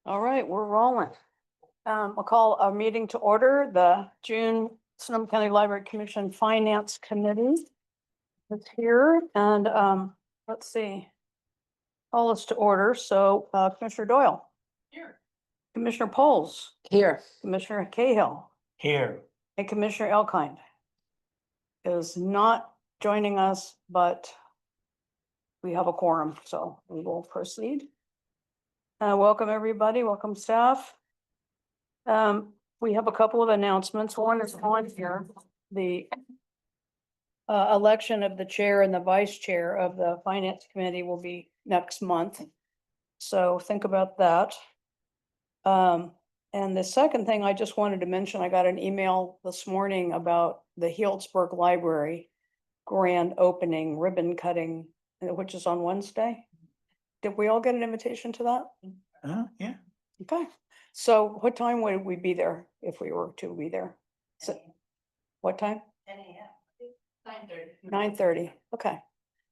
All right, we're rolling. I'll call a meeting to order, the June Sonoma County Library Commission Finance Committee is here and let's see. Call us to order. So Commissioner Doyle. Here. Commissioner Poles. Here. Commissioner Cahill. Here. And Commissioner Elkind is not joining us, but we have a quorum, so we will proceed. Welcome, everybody. Welcome, staff. We have a couple of announcements. One is on here, the election of the chair and the vice chair of the finance committee will be next month. So think about that. And the second thing I just wanted to mention, I got an email this morning about the Healdsburg Library grand opening ribbon cutting, which is on Wednesday. Did we all get an invitation to that? Yeah. Okay, so what time would we be there if we were to be there? So, what time? 10 a.m. 9:30. 9:30, okay,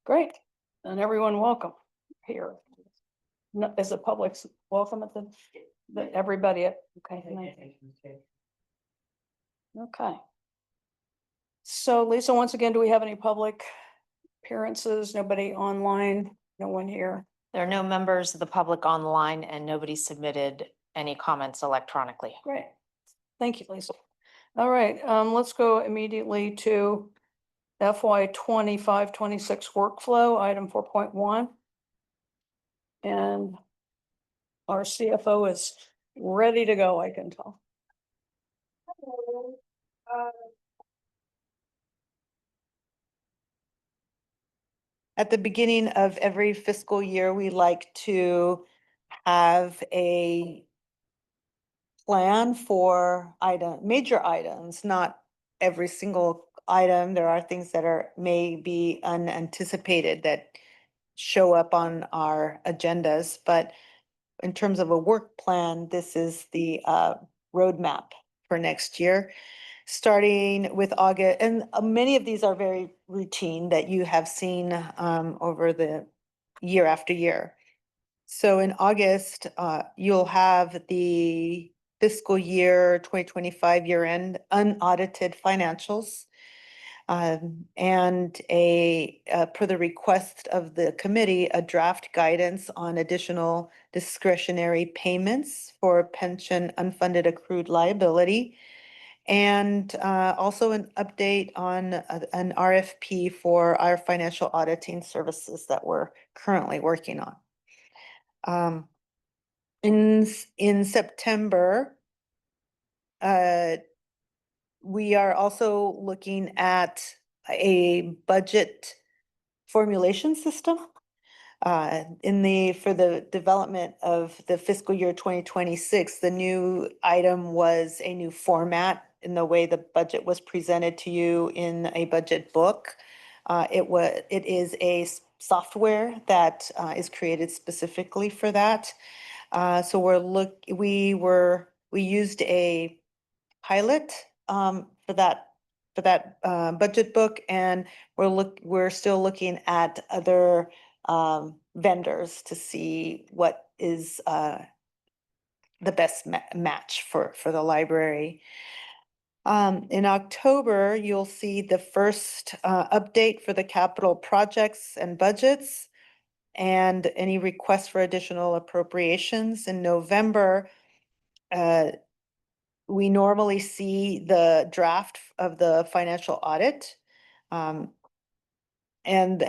great. And everyone welcome here. No, is the public welcome at the everybody at, okay. Okay. So Lisa, once again, do we have any public appearances? Nobody online? No one here? There are no members of the public online and nobody submitted any comments electronically. Great. Thank you, Lisa. All right, let's go immediately to FY 25-26 workflow, item 4.1. And our CFO is ready to go, I can tell. At the beginning of every fiscal year, we like to have a plan for major items, not every single item. There are things that may be unanticipated that show up on our agendas, but in terms of a work plan, this is the roadmap for next year. Starting with August, and many of these are very routine that you have seen over the year after year. So in August, you'll have the fiscal year 2025 year-end unaudited financials. And per the request of the committee, a draft guidance on additional discretionary payments for pension unfunded accrued liability. And also an update on an RFP for our financial auditing services that we're currently working on. In September, we are also looking at a budget formulation system for the development of the fiscal year 2026. The new item was a new format in the way the budget was presented to you in a budget book. It is a software that is created specifically for that. So we used a pilot for that budget book, and we're still looking at other vendors to see what is the best match for the library. In October, you'll see the first update for the capital projects and budgets and any requests for additional appropriations. In November, we normally see the draft of the financial audit. Given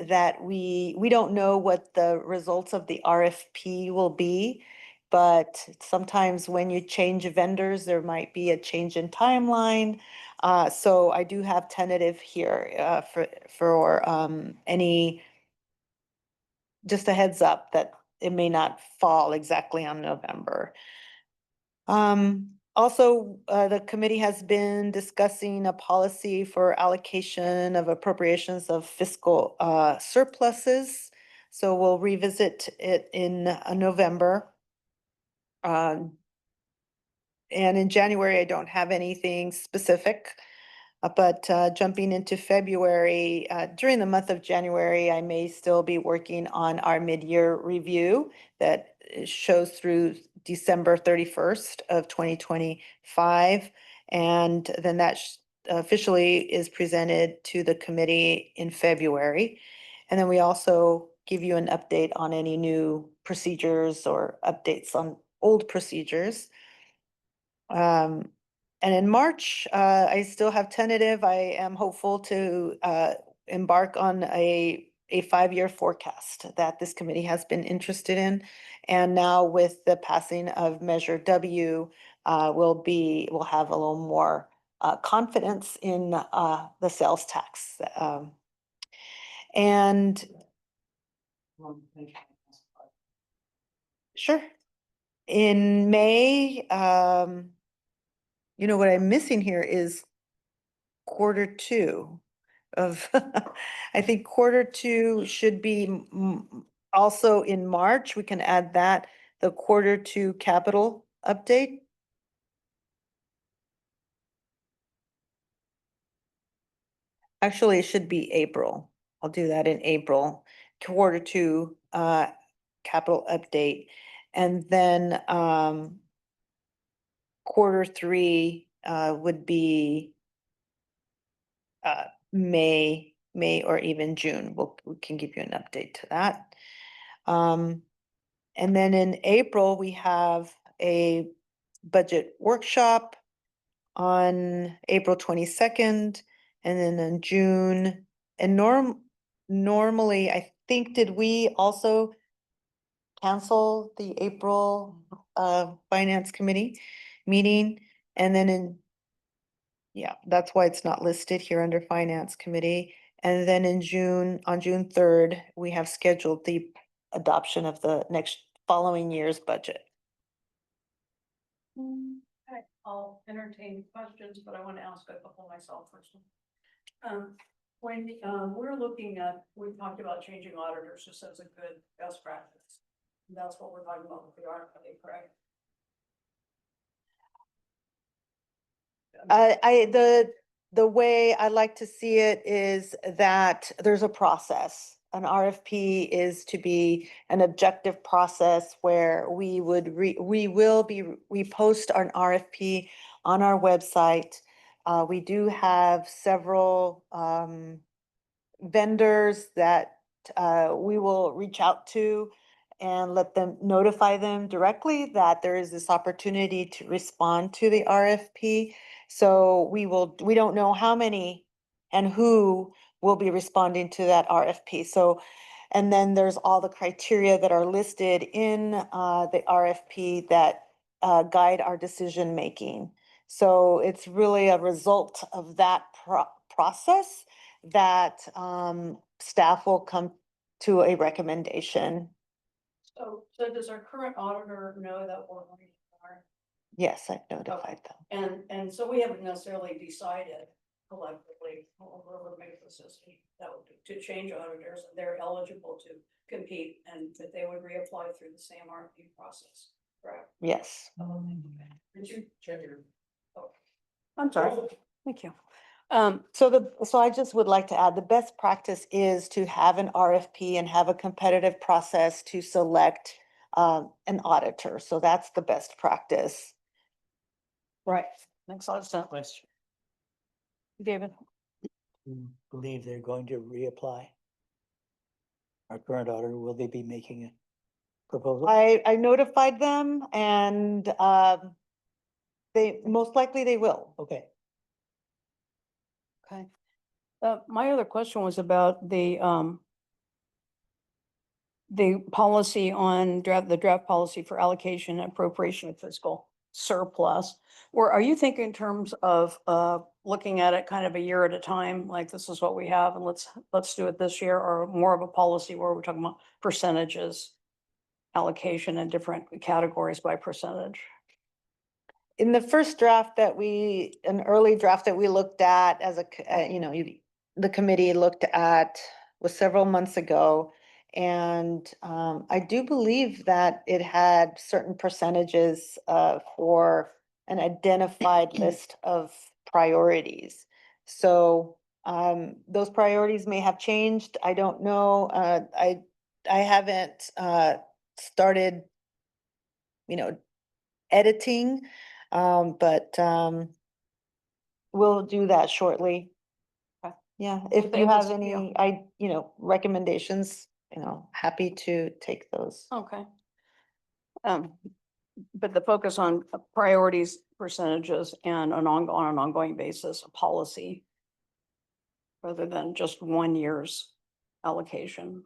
that we don't know what the results of the RFP will be, but sometimes when you change vendors, there might be a change in timeline. So I do have tentative here for any, just a heads up that it may not fall exactly on November. Also, the committee has been discussing a policy for allocation of appropriations of fiscal surpluses. So we'll revisit it in November. And in January, I don't have anything specific. But jumping into February, during the month of January, I may still be working on our mid-year review that shows through December 31st of 2025. And then that officially is presented to the committee in February. And then we also give you an update on any new procedures or updates on old procedures. And in March, I still have tentative. I am hopeful to embark on a 5-year forecast that this committee has been interested in. And now with the passing of Measure W, we'll have a little more confidence in the sales tax. And sure, in May, you know, what I'm missing here is Q2 of, I think Q2 should be also in March. We can add that, the Q2 capital update. Actually, it should be April. I'll do that in April, Q2 capital update. And then Q3 would be May or even June. We can give you an update to that. And then in April, we have a budget workshop on April 22nd, and then in June. And normally, I think, did we also cancel the April Finance Committee meeting? And then yeah, that's why it's not listed here under Finance Committee. And then in June, on June 3rd, we have scheduled the adoption of the next following year's budget. Okay, I'll entertain questions, but I want to ask a couple myself first. When we're looking at, we talked about changing auditors just as a good best practice. That's what we're talking about with the RFP, correct? The way I like to see it is that there's a process. An RFP is to be an objective process where we post an RFP on our website. We do have several vendors that we will reach out to and notify them directly that there is this opportunity to respond to the RFP. So we don't know how many and who will be responding to that RFP. So, and then there's all the criteria that are listed in the RFP that guide our decision making. So it's really a result of that process that staff will come to a recommendation. So does our current auditor know that we're going to hire? Yes, I've notified them. And so we haven't necessarily decided collectively over the system that would to change auditors, and they're eligible to compete and that they would reapply through the same RFP process, correct? Yes. Did you check your? Oh, I'm sorry. Thank you. So I just would like to add, the best practice is to have an RFP and have a competitive process to select an auditor. So that's the best practice. Right, makes a lot of sense. Question. David? You believe they're going to reapply? Our current auditor, will they be making a proposal? I notified them and they most likely they will. Okay, Okay. My other question was about the policy on the draft policy for allocation and appropriation of fiscal surplus. Or are you thinking in terms of looking at it kind of a year at a time, like this is what we have and let's do it this year, or more of a policy where we're talking about percentages, allocation in different categories by percentage? In the first draft an early draft that we looked at as the committee looked at was several months ago. And I do believe that it had certain percentages for an identified list of priorities. So those priorities may have changed. I don't know. I haven't started, editing, but we'll do that shortly. Okay. Yeah, Well, if you have yeah. any, recommendations, happy to take those. Okay. But the focus on priorities, percentages, and on an ongoing basis, a policy, rather than just 1 year's allocation.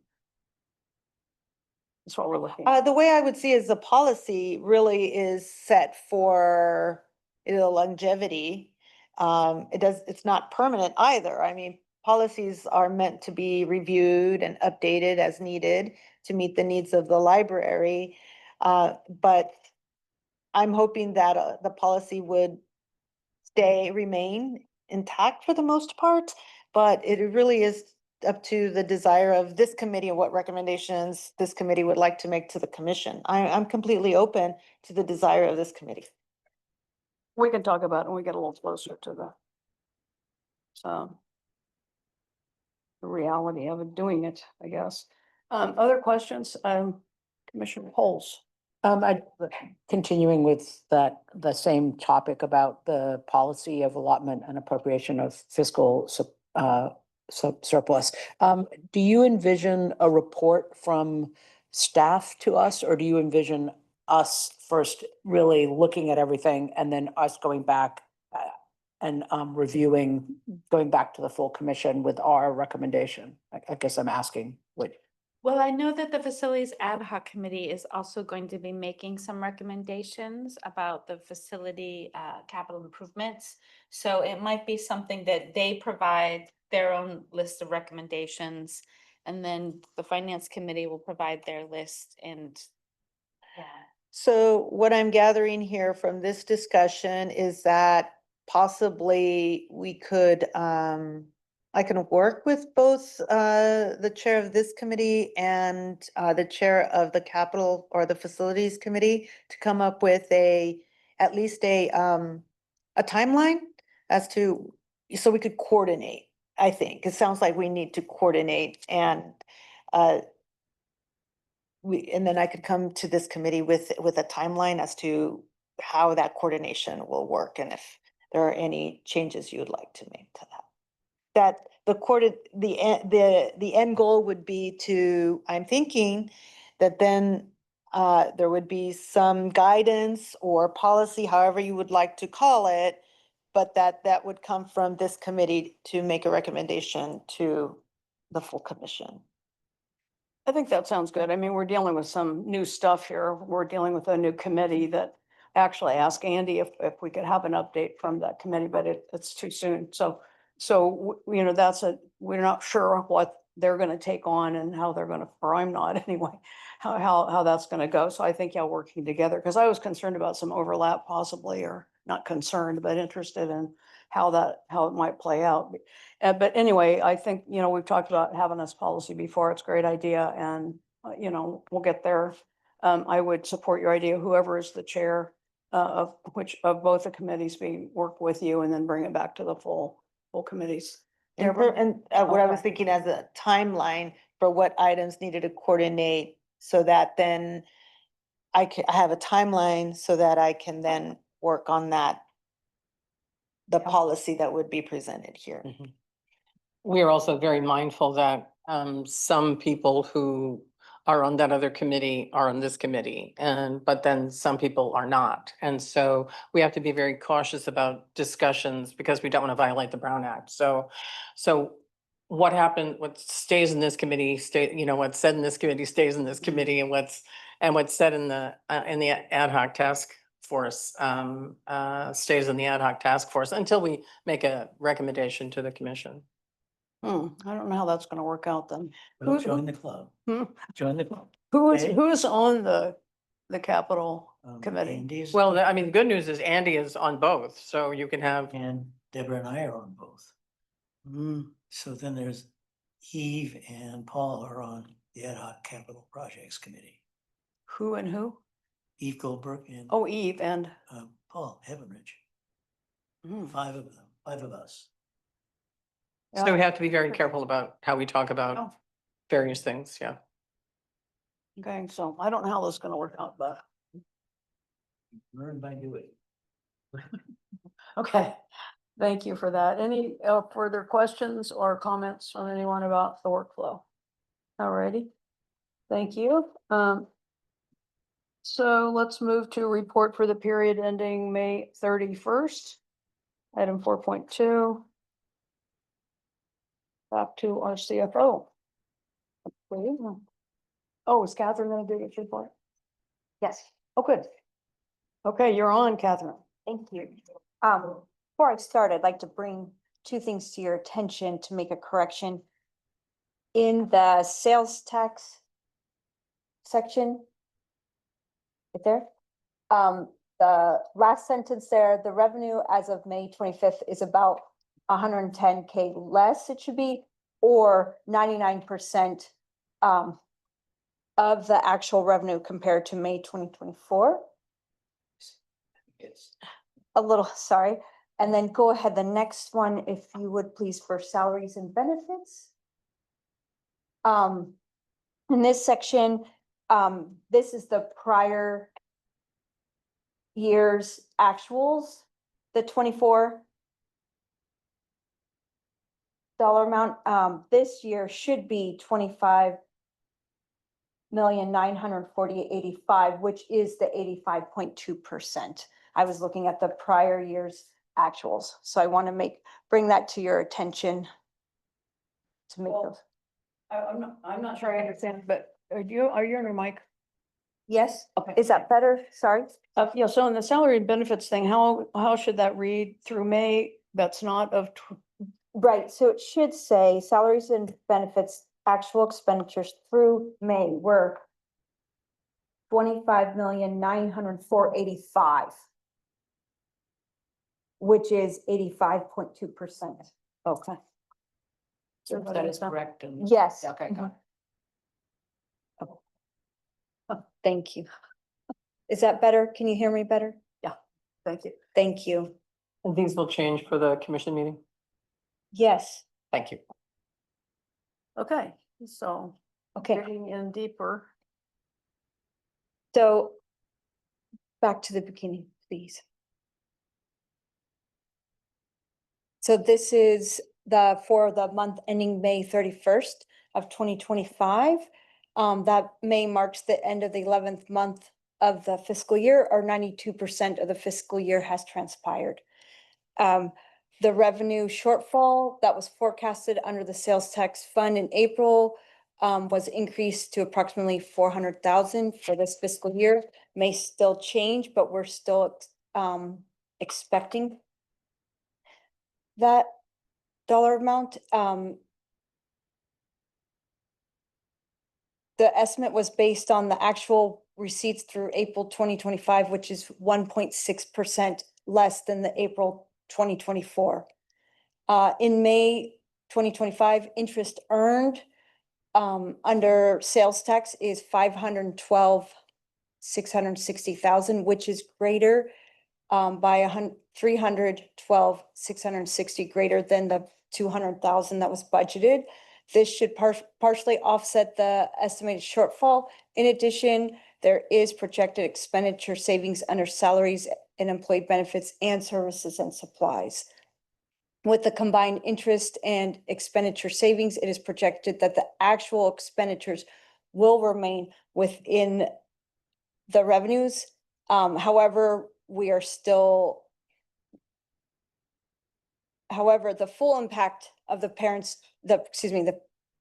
That's what we're looking at. The way I would see is the policy really is set for the longevity. It's not permanent either. I mean, policies are meant to be reviewed and updated as needed to meet the needs of the library. But I'm hoping that the policy would remain intact for the most part, but it really is up to the desire of this committee and what recommendations this committee would like to make to the commission. I'm completely open to the desire of this committee. We can talk about it when we get a little closer to the reality of it, doing it, I guess. Other questions, Commissioner Poles? Continuing with that, the same topic about the policy of allotment and appropriation of fiscal surplus. Do you envision a report from staff to us, or do you envision us first really looking at everything and then us going back and reviewing, going back to the full commission with our recommendation? I guess I'm asking what. Well, I know that the Facilities Ad Hoc Committee is also going to be making some recommendations about the facility capital improvements. So it might be something that they provide their own list of recommendations, and then the Finance Committee will provide their list and yeah. So what I'm gathering here from this discussion is that possibly we could, I can work with both the chair of this committee and the chair of the capital or the facilities committee to come up with at least a timeline as to, so we could coordinate, I think. It sounds like we need to coordinate and and then I could come to this committee with a timeline as to how that coordination will work and if there are any changes you would like to make to that. That the end goal would be to, I'm thinking that then there would be some guidance or policy, however you would like to call it, but that would come from this committee to make a recommendation to the full commission. I think that sounds good. I mean, we're dealing with some new stuff here. We're dealing with a new committee that actually asked Andy if we could have an update from that committee, but it's too soon. So, we're not sure what they're gonna take on and how they're gonna, or I'm not anyway, how that's gonna go. So I think, yeah, working together, because I was concerned about some overlap possibly, or not concerned, but interested in how it might play out. But anyway, I think, we've talked about having this policy before. It's a great idea, and, we'll get there. I would support your idea, whoever is the chair of both the committees, work with you and then bring it back to the full committees. And Deborah? what I was Okay. thinking as a timeline for what items needed to coordinate so that then I have a timeline so that I can then work on the policy that would be presented here. We are also very mindful that some people who are on that other committee are on this committee, but then some people are not. And so we have to be very cautious about discussions because we don't want to violate the Brown Act. So what stays in this committee, what's said in this committee stays in this committee, and what's said in the ad hoc task force stays in the ad hoc task force until we make a recommendation to the commission. I don't know how that's gonna work out then. Well, Who- join the club, Hmm? join the club. Who is, Hey. who is on the capital committee? Andy's Well, I mean, the good news is Andy is on both, so you can have, and Deborah and I are on both. So then there's Eve and Paul are on the ad hoc capital projects committee. Who and who? Eve Goldberg and Oh, Eve and, Paul Heavenridge, hmm, five of us. So we Yeah. have to be very careful about how we talk Oh. about various things, yeah. Okay, so I don't know how this is gonna work out, but, Learn by doing. okay. Thank you for that. Any further questions or comments from anyone about the workflow? Alrighty, thank you. So let's move to report for the period ending May 31st. Item 4.2. Back to our CFO. Please. Oh, is Catherine gonna do your report? Yes, Oh, good. Okay, you're on, Catherine. thank you. Before I start, I'd like to bring two things to your attention to make a correction. In the sales tax section. Right there. The last sentence there, the revenue as of May 25th is about 110K less, it should be, or 99% of the actual revenue compared to May 2024. It's A little, sorry. And then go ahead, the next one, if you would please, for salaries and benefits. In this section, this is the prior year's actuals, the 24 dollar amount. This year should be 25,940,085, which is the 85.2%. I was looking at the prior year's actuals, so I want to bring that to your attention. To make Well, those, I'm not sure I understand, but are you on your mic? yes, Okay. is that better? Sorry. Yeah, so in the salary and benefits thing, how should that read through May? That's not of, Right, so it should say salaries and benefits, actual expenditures through May were 25,904,085. Which is 85.2%. okay. So that is correct. And Yes. Okay, got it. Thank you. Is that better? Can you hear me better? Thank you. Thank you. And these will change for the commission meeting? Yes, Thank you. Okay, so okay, getting in deeper. so back to the beginning, please. So this is for the month ending May 31st of 2025. That May marks the end of the 11th month of the fiscal year, or 92% of the fiscal year has transpired. The revenue shortfall that was forecasted under the sales tax fund in April was increased to approximately 400,000 for this fiscal year. May still change, but we're still expecting that dollar amount. The estimate was based on the actual receipts through April 2025, which is 1.6% less than the April 2024. In May 2025, interest earned under sales tax is 512,660,000, which is greater by 312,660 greater than the 200,000 that was budgeted. This should partially offset the estimated shortfall. In addition, there is projected expenditure savings under salaries and employee benefits and services and supplies. With the combined interest and expenditure savings, it is projected that the actual expenditures will remain within the revenues. However, the full impact of the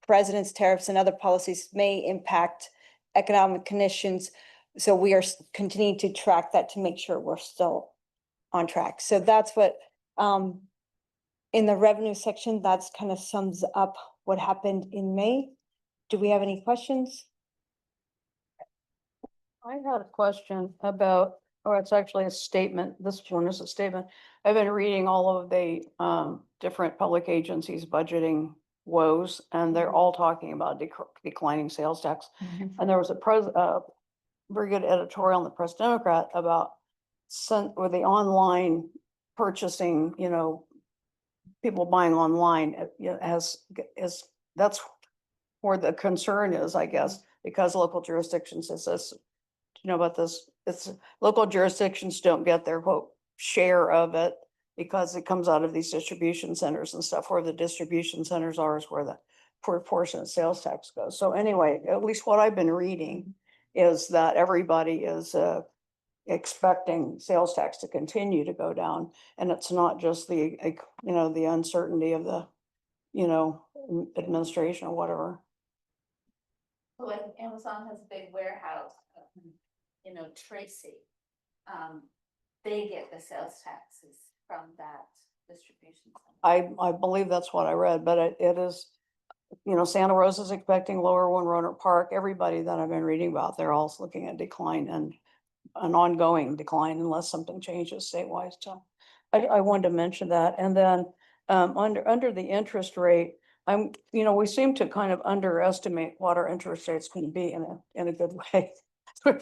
president's tariffs and other policies may impact economic conditions. So we are continuing to track that to make sure we're still on track. So that's what, in the revenue section, that's kind of sums up what happened in May. Do we have any questions? I had a question about, or it's actually a statement. This one is a statement. I've been reading all of the different public agencies' budgeting woes, and they're all talking about declining sales tax. And there was a very good editorial in the Press Democrat about with the online purchasing, people buying online, that's where the concern is, I guess, because local jurisdictions is this, you know about this? It's local jurisdictions don't get their quote share of it because it comes out of these distribution centers and stuff, where the distribution centers are is where the proportionate sales tax goes. So anyway, at least what I've been reading is that everybody is expecting sales tax to continue to go down. And it's not just the, the uncertainty of the, administration or whatever. Like Amazon has a big warehouse, Tracy. They get the sales taxes from that distribution center. I believe that's what I read, but it is, Santa Rosa's expecting lower one, Roanoke Park, everybody that I've been reading about, they're all looking at decline and an ongoing decline unless something changes statewide. So I wanted to mention that. And then under the interest rate, we seem to kind of underestimate what our interest rates can be in a good way.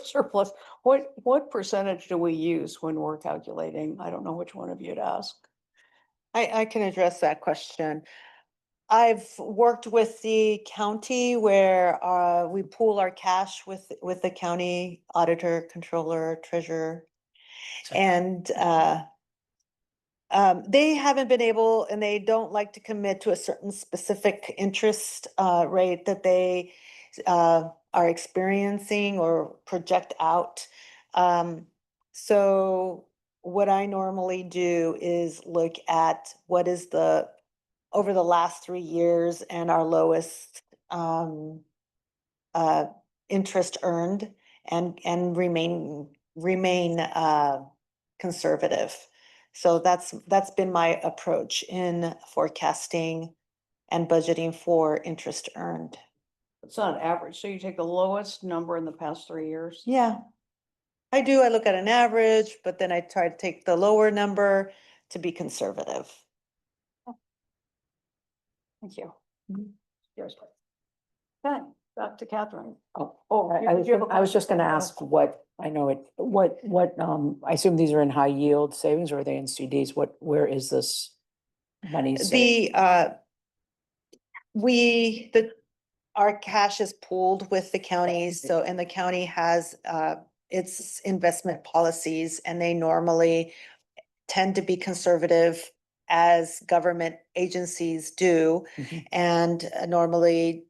Surplus. What percentage do we use when we're calculating? I don't know which one of you'd ask. I can address that question. I've worked with the county where we pool our cash with the county auditor, controller, treasurer. And they haven't been able, and they don't like to commit to a certain specific interest rate that they are experiencing or project out. So what I normally do is look at what is over the last 3 years and our lowest interest earned and remain conservative. So that's been my approach in forecasting and budgeting for interest earned. It's not an average. So you take the lowest number in the past 3 years. Yeah, I do. I look at an average, but then I try to take the lower number to be conservative. Thank you. Mhm. Yours, please. Okay, back to Catherine. I was just gonna ask what, I know it, I assume these are in high yield savings, or are they in CDs? Where is this money saved? Our cash is pooled with the counties, so, and the county has its investment policies, and they normally tend to be conservative as government agencies do, Mhm. and normally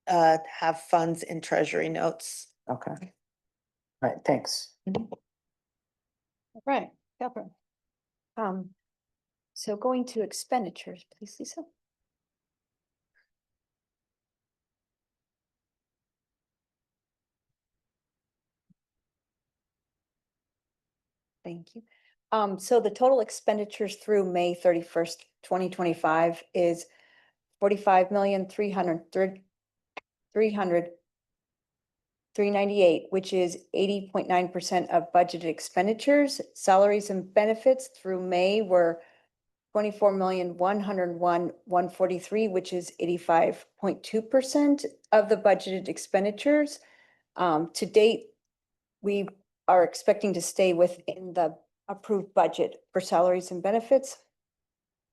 have funds in treasury notes. Okay. All right, thanks. Right, Catherine. So going to expenditures, please, Lisa. Thank you. So the total expenditures through May 31st, 2025 is 45,398, which is 80.9% of budgeted expenditures. Salaries and benefits through May were 24,101,143, which is 85.2% of the budgeted expenditures. To date, we are expecting to stay within the approved budget for salaries and benefits.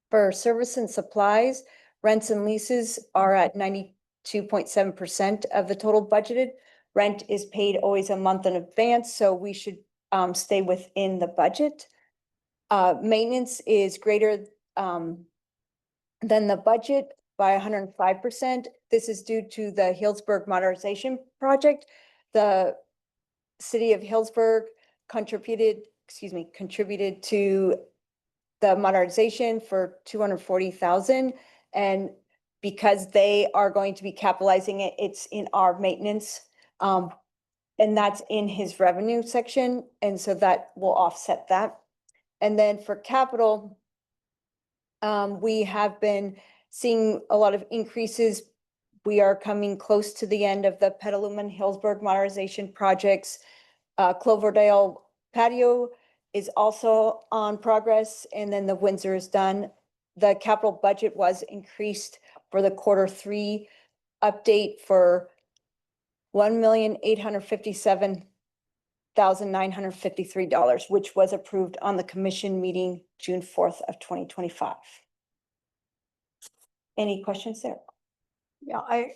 For service and supplies, rents and leases are at 92.7% of the total budgeted. Rent is paid always a month in advance, so we should stay within the budget. Maintenance is greater than the budget by 105%. This is due to the Healdsburg Modernization Project. The city of Healdsburg contributed to the modernization for 240,000. And because they are going to be capitalizing it, it's in our maintenance. And that's in his revenue section. And so that will offset that. And then for capital, we have been seeing a lot of increases. We are coming close to the end of the Petaluma and Healdsburg modernization projects. Cloverdale patio is also on progress, and then the Windsor is done. The capital budget was increased for the Q3 update for $1,857,953, which was approved on the commission meeting June 4th of 2025. Any questions there? Yeah, I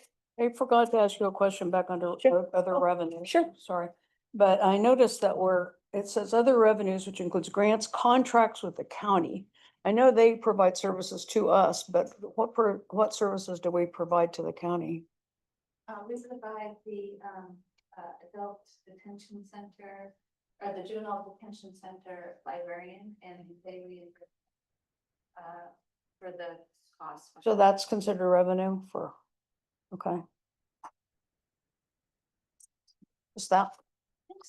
forgot to ask you a question back under Sure. other Oh, revenues. sure. Sorry, but I noticed that it says other revenues, which includes grants, contracts with the county. I know they provide services to us, but what services do we provide to the county? We provide the adult detention center, or the juvenile detention center librarian, and they reimburse for the cost. So that's considered revenue for, okay. Is that,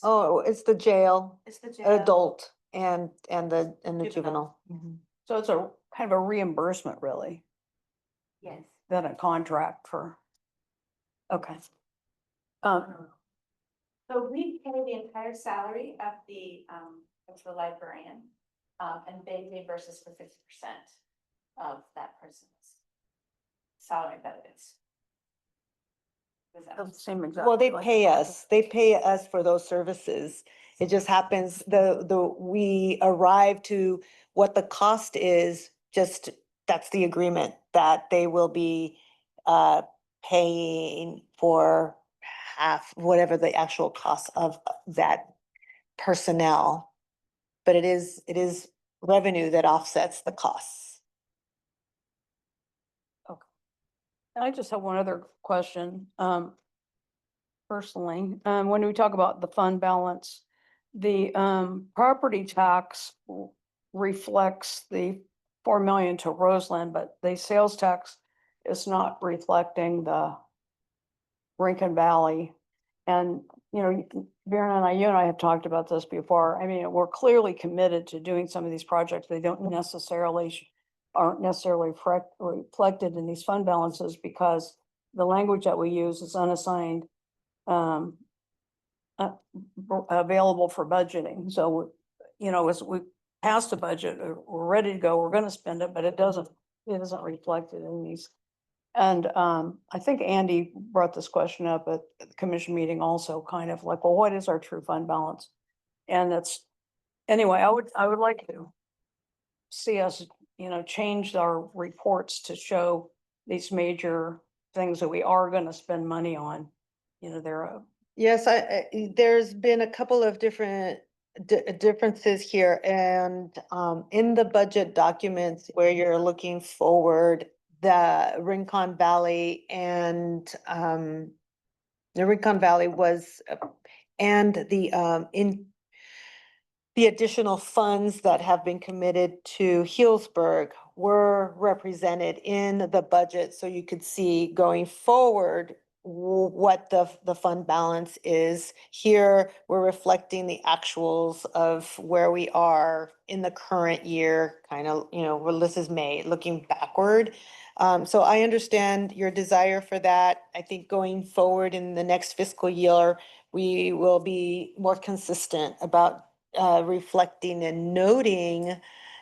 Oh, it's the jail, It's the jail. adult and the Juvenile. juvenile. Mhm. so it's a kind of a reimbursement really, Yes. than a contract for, okay. So we pay the entire salary of the librarian, and they reimburse us for 50% of that person's salary benefits. Does that make sense? Same exact. Well, they like pay contract. us, they pay us for those services. It just happens, we arrive to what the cost is, just, that's the agreement, that they will be paying for half, whatever the actual cost of that personnel. But it is revenue that offsets the costs. I just have one other question, personally, when we talk about the fund balance, the, property tax reflects the 4 million to Roseland, but the sales tax is not reflecting the Rincon Valley. And, Vera you and I have talked about this before. I mean, we're clearly committed to doing some of these projects. They don't necessarily aren't necessarily reflected in these fund balances because the language that we use is unassigned, available for budgeting. So, as we pass the budget, we're ready to go, we're gonna spend it, but it isn't reflected in these. And I think Andy brought this question up at the commission meeting also, kind of like, well, what is our true fund balance? And anyway, I would like to see us, change our reports to show these major things that we are gonna spend money on. Yes, there's been a couple of different differences here, and in the budget documents where you're looking forward, the Rincon Valley and the Rincon Valley was and the additional funds that have been committed to Healdsburg were represented in the budget, so you could see going forward what the fund balance is. Here, we're reflecting the actuals of where we are in the current year, kind of, well, this is May, looking backward. So I understand your desire for that. I think going forward in the next fiscal year, we will be more consistent about reflecting and noting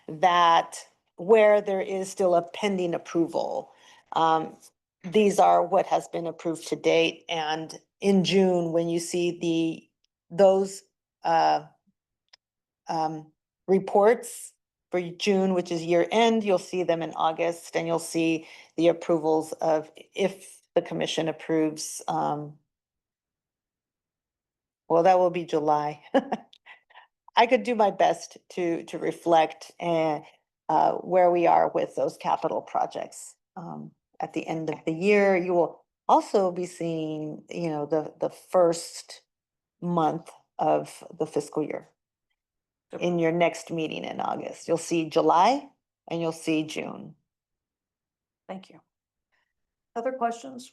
that where there is still a pending approval. These are what has been approved to date, and in June, when you see those reports for June, which is year end, you'll see them in August, and you'll see the approvals of if the commission approves. Well, that will be July. I could do my best to reflect where we are with those capital projects. At the end of the year, you will also be seeing, the first month of the fiscal year. In your next meeting in August, you'll see July and you'll see June. Thank you. Other questions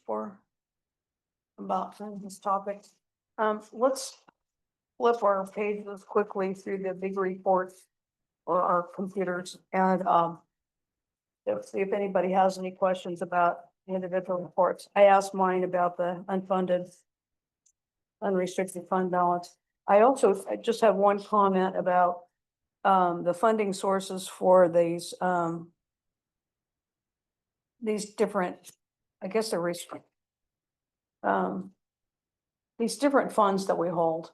about this topic? Let's flip our pages quickly through the big reports or our computers and see if anybody has any questions about the individual reports. I asked mine about the unfunded unrestricted fund balance. I just have one comment about the funding sources for these different, I guess they're these different funds that we hold.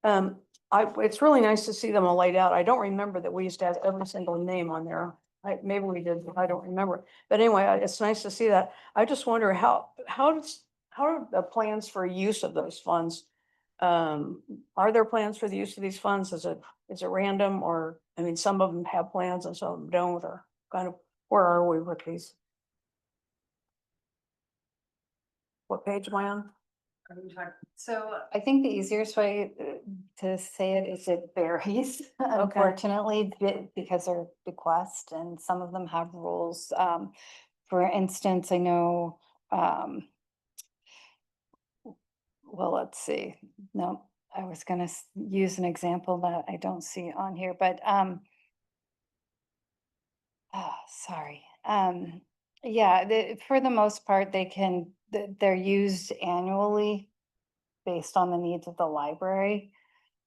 It's really nice to see them all laid out. I don't remember that we used to have every single name on there. maybe we did, but I don't remember. But anyway, it's nice to see that. I just wonder how are the plans for use of those funds? Are there plans for the use of these funds? Is it random or, I mean, some of them have plans and some of them don't, or kind of, where are we with these? What page am I on? So I think the easiest way to say it is it varies, unfortunately, because they're bequests and some of them have rules. For instance, I know, well, let's see. No, I was gonna use an example that I don't see on here, but sorry. Yeah, for the most part, they're used annually based on the needs of the library.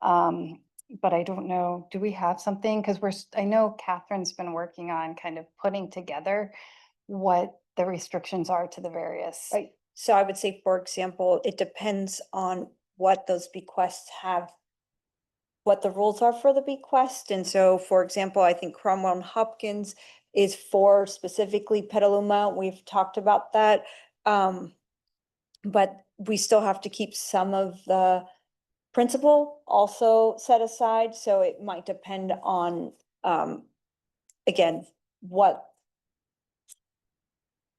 But I don't know, do we have something? Because I know Catherine's been working on kind of putting together what the restrictions are to the various. Right, so I would say, for example, it depends on what those bequests have, what the rules are for the bequest. And so, for example, I think Cromwell and Hopkins is for specifically Petaluma. We've talked about that. But we still have to keep some of the principal also set aside. So it might depend on, again, what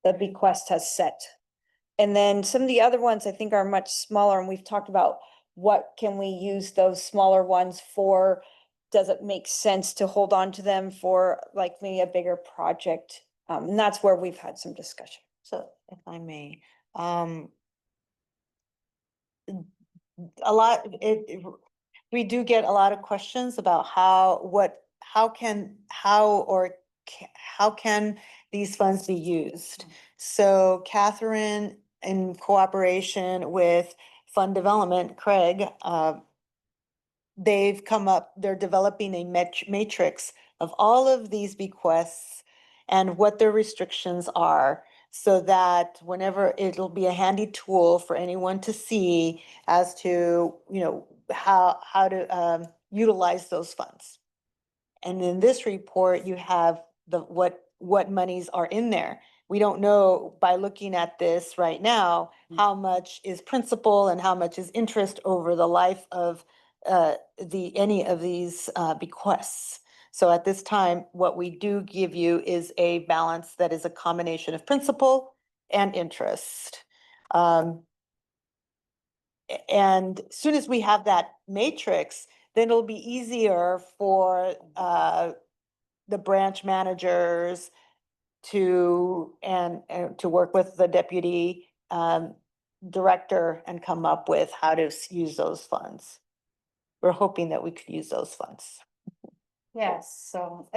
the bequest has set. And then some of the other ones I think are much smaller, and we've talked about what can we use those smaller ones for? Does it make sense to hold on to them for like maybe a bigger project? And that's where we've had some discussion. So if I may, a lot, we do get a lot of questions about how can these funds be used? So Catherine, in cooperation with Fund Development, Craig, they're developing a matrix of all of these bequests and what their restrictions are, so that whenever, it'll be a handy tool for anyone to see as to, how to utilize those funds. And in this report, you have what monies are in there. We don't know by looking at this right now, how much is principal and how much is interest over the life of any of these bequests. So at this time, what we do give you is a balance that is a combination of principal and interest. And as soon as we have that matrix, then it'll be easier for the branch managers to work with the deputy director and come up with how to use those funds. We're hoping that we could use those funds. Yes, so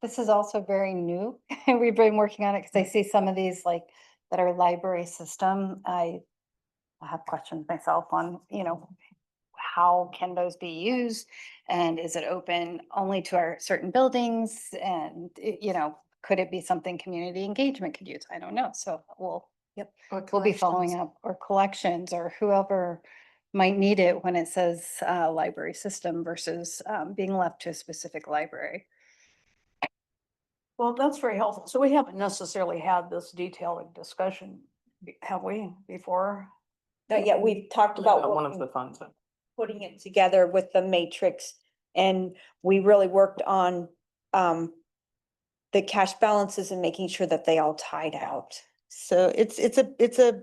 this is also very new. We've been working on it because I see some of these like that are library system. I have questions myself on, how can those be used? And is it open only to our certain buildings? And, could it be something community engagement could use? I don't know. So we'll be following up, or collections, or whoever might need it when it says library system versus being left to a specific library. Well, that's very helpful. So we haven't necessarily had this detailed discussion, have we, before? Not yet, we've talked about One of the funds. putting it together with the matrix, and we really worked on the cash balances and making sure that they all tied out. So it's a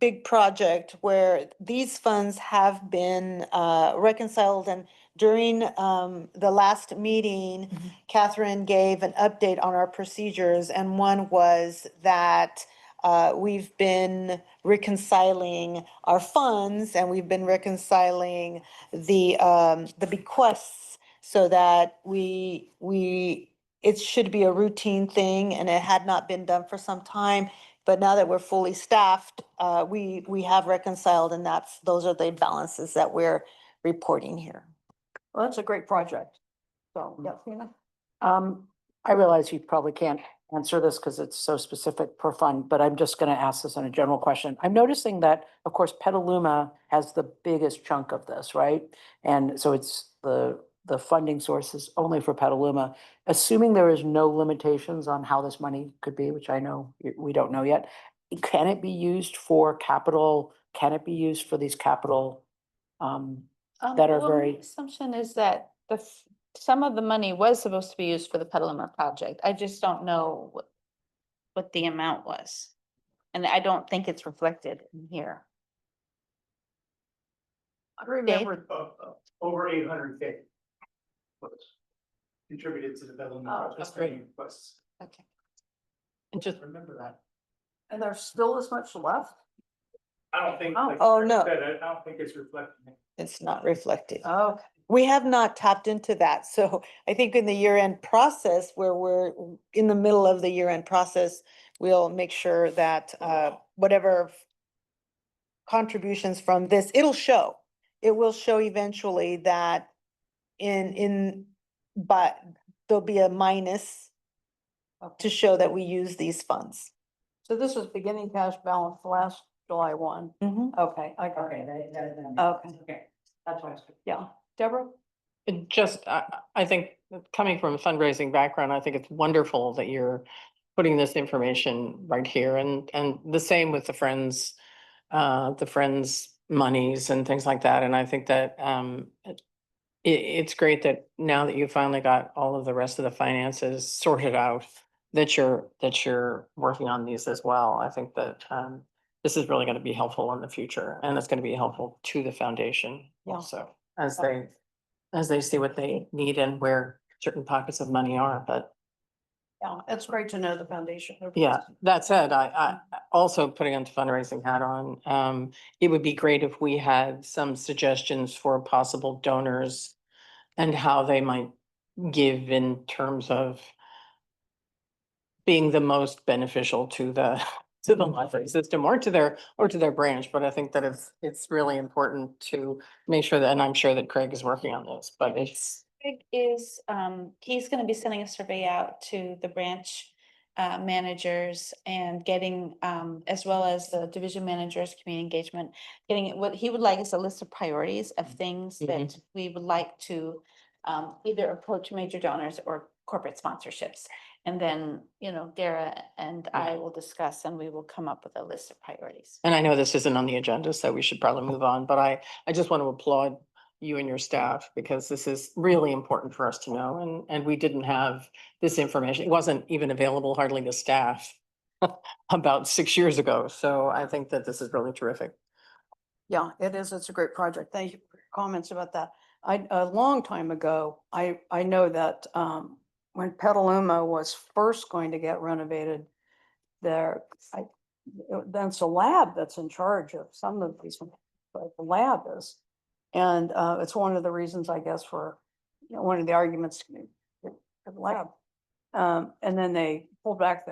big project where these funds have been reconciled, and during the last meeting, Catherine gave an update on our procedures, and one was that we've been reconciling our funds, and we've been reconciling the bequests, so that it should be a routine thing, and it had not been done for some time. But now that we're fully staffed, we have reconciled, and those are the balances that we're reporting here. Well, that's a great project. So, yeah, Tina? I realize you probably can't answer this because it's so specific per fund, but I'm just going to ask this on a general question. I'm noticing that, of course, Petaluma has the biggest chunk of this, right? And so it's the the funding sources only for Petaluma, assuming there is no limitations on how this money could be, which I know we don't know yet, can it be used for capital? Can it be used for these capital that are Well, my very, assumption is that some of the money was supposed to be used for the Petaluma project. I just don't know what the amount was. And I don't think it's reflected in here. I remember, Over 800K was contributed to the Petaluma Oh, project. that's great. Requests. Okay. and just remember that. and there's still as much left? I don't think. Oh. like Oh, Craig no. said, I don't think it's reflecting. It's not reflected. Okay. We have not tapped into that, so I think in the year-end process, where we're in the middle of the year-end process, we'll make sure that whatever contributions from this, it will show eventually that but there'll be a minus to show that we use these funds. So this was beginning cash balance last July 1. Okay, I got it. Okay, That's why. yeah. Deborah? It just, I think, coming from a fundraising background, I think it's wonderful that you're putting this information right here, and the same with the Friends monies and things like that, and I think that it's great that now that you finally got all of the rest of the finances sorted out, that you're working on these as well. I think that this is really gonna be helpful in the future, and it's gonna be helpful to the foundation Yeah. also, as they see what they need and where certain pockets of money are, but Yeah, it's great to know the foundation. yeah, that said, I also putting on the fundraising hat on, it would be great if we had some suggestions for possible donors and how they might give in terms of being the most beneficial to the to the library system or to their branch, but I think that it's really important to make sure that, and I'm sure that Craig is working on this, but it's Craig is, he's gonna be sending a survey out to the branch managers and getting, as well as the division managers, community engagement, getting, what he would like is a list of priorities of things that we would like to either approach major donors or corporate sponsorships. And then, Dara and I will discuss and we will come up with a list of priorities. and I know this isn't on the agenda, so we should probably move on, but I just want to applaud you and your staff, because this is really important for us to know, and we didn't have this information. It wasn't even available hardly to staff about 6 years ago, so I think that this is really terrific. Yeah, it is. It's a great project. Thank you for your comments about that. A long time ago, I know that when Petaluma was first going to get renovated, then it's a lab that's in charge of some of these, but the lab is. And it's one of the reasons, I guess, for, one of the arguments for the lab. And then they pulled back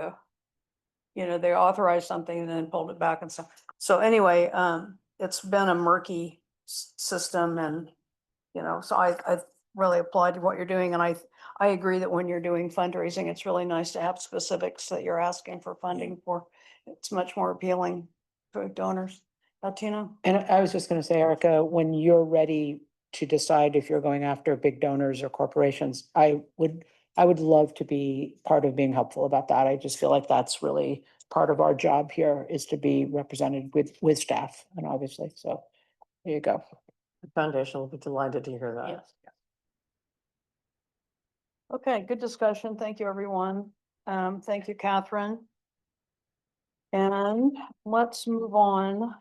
they authorized something and then pulled it back and stuff. So anyway, it's been a murky system, and, so I really applaud what you're doing. And I agree that when you're doing fundraising, it's really nice to have specifics that you're asking for funding for. It's much more appealing to donors. Tina? And I was just gonna say, Erica, when you're ready to decide if you're going after big donors or corporations, I would love to be part of being helpful about that. I just feel like that's really part of our job here, is to be represented with staff, and obviously, so there you go. The foundation will be delighted to hear that. Yes. Okay, good discussion. Thank you, everyone. Thank you, Catherine. And let's move on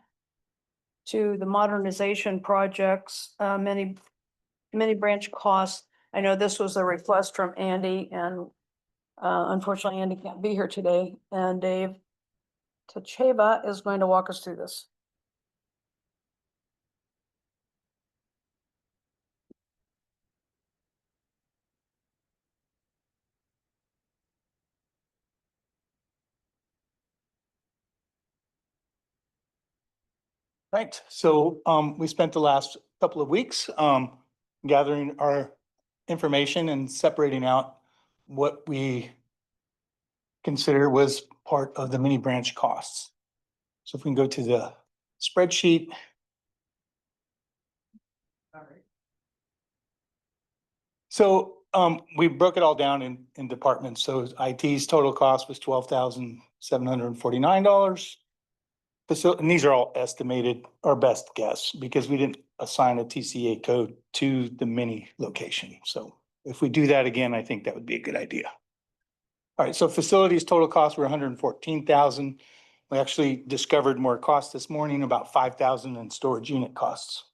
to the modernization projects, many branch costs. I know this was a request from Andy, and unfortunately Andy can't be here today, and Dave Tacheva is going to walk us through this. Right, so we spent the last couple of weeks gathering our information and separating out what we consider was part of the mini branch costs. So if we can go to the spreadsheet. All right. So, we broke it all down in departments. So IT's total cost was $12,749. And these are all estimated, our best guess, because we didn't assign a TCA code to the mini location. So if we do that again, I think that would be a good idea. All right, so facilities total costs were 114,000. We actually discovered more costs this morning, about 5,000 in storage unit costs.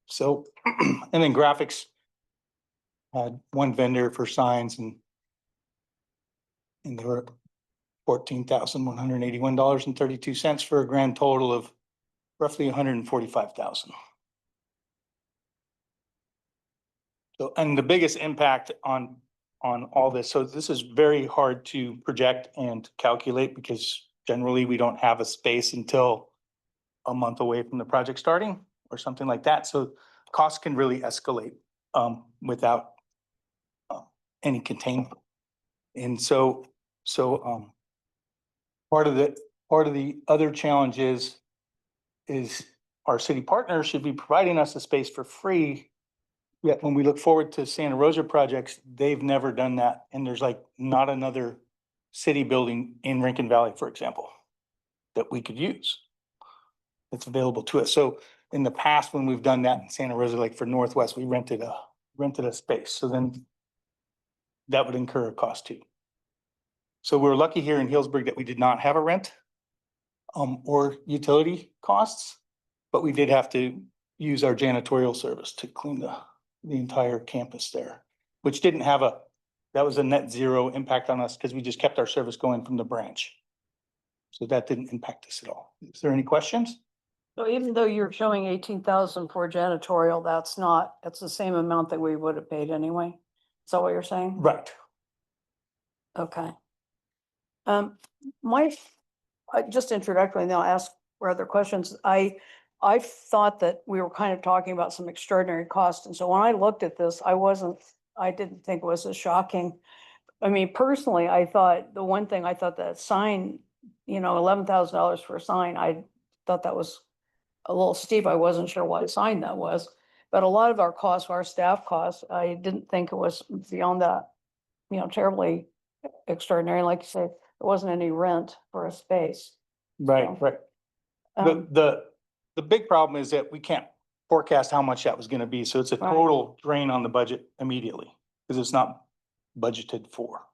So, and then graphics had one vendor for signs and they were $14,181.32 for a grand total of roughly 145,000. So, and the biggest impact on all this, so this is very hard to project and calculate because generally we don't have a space until a month away from the project starting or something like that. So costs can really escalate without any containment. And so part of the other challenge is our city partners should be providing us a space for free. Yet when we look forward to Santa Rosa projects, they've never done that. And there's like not another city building in Rincon Valley, for example, that we could use. That's available to us. So in the past, when we've done that in Santa Rosa, like for Northwest, we rented a space. So then that would incur a cost too. So we're lucky here in Healdsburg that we did not have a rent or utility costs, but we did have to use our janitorial service to clean the entire campus there, which didn't have that was a net zero impact on us because we just kept our service going from the branch. So that didn't impact us at all. Is there any questions? So even though you're showing 18,000 for janitorial, it's the same amount that we would have paid anyway. Is that what you're saying? Right. Okay. Just introductory, and then I'll ask for other questions. I thought that we were kind of talking about some extraordinary costs. And so when I looked at this, I didn't think it was as shocking. I mean, personally, I thought that sign, $11,000 for a sign, I thought that was a little steep. I wasn't sure what sign that was. But a lot of our costs, our staff costs, I didn't think it was beyond that, terribly extraordinary. Like you say, there wasn't any rent for a space. Right, So, right. Um, The big problem is that we can't forecast how much that was gonna be, so it's a Right. total drain on the budget immediately, because it's not budgeted for.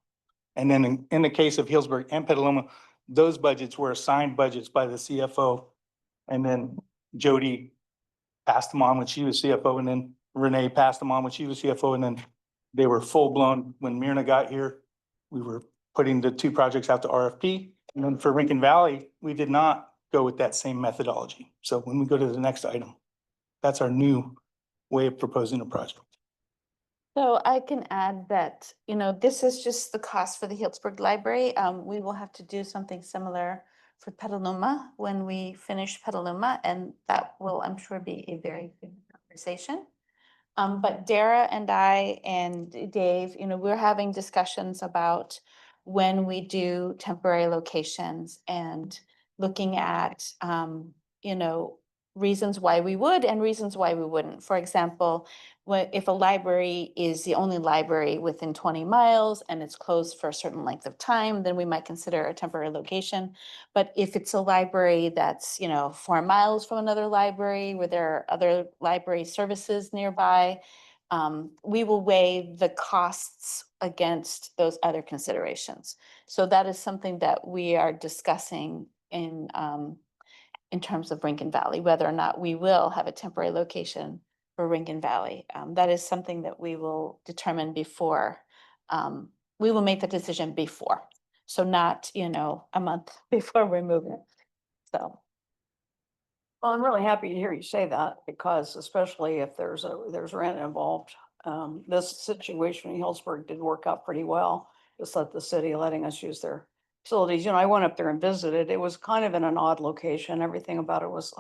And then in the case of Healdsburg and Petaluma, those budgets were assigned budgets by the CFO. And then Jody passed them on when she was CFO, and then Renee passed them on when she was CFO, and then they were full blown when Myrna got here. We were putting the two projects out to RFP, and then for Rincon Valley, we did not go with that same methodology. So when we go to the next item, that's our new way of proposing a project. So I can add that, this is just the cost for the Healdsburg Library. We will have to do something similar for Petaluma when we finish Petaluma, and that will, I'm sure, be a very good conversation. But Dara and I and Dave, we're having discussions about when we do temporary locations and looking at, reasons why we would and reasons why we wouldn't. For example, if a library is the only library within 20 miles and it's closed for a certain length of time, then we might consider a temporary location. But if it's a library that's, 4 miles from another library where there are other library services nearby, we will weigh the costs against those other considerations. So that is something that we are discussing in terms of Rincon Valley, whether or not we will have a temporary location for Rincon Valley. That is something that we will determine before. We will make the decision before. So not, a month before we're moving. So. Well, I'm really happy to hear you say that, because especially if there's rent involved. This situation in Healdsburg did work out pretty well. Just let the city letting us use their facilities. I went up there and visited. It was kind of in an odd location. Everything about it was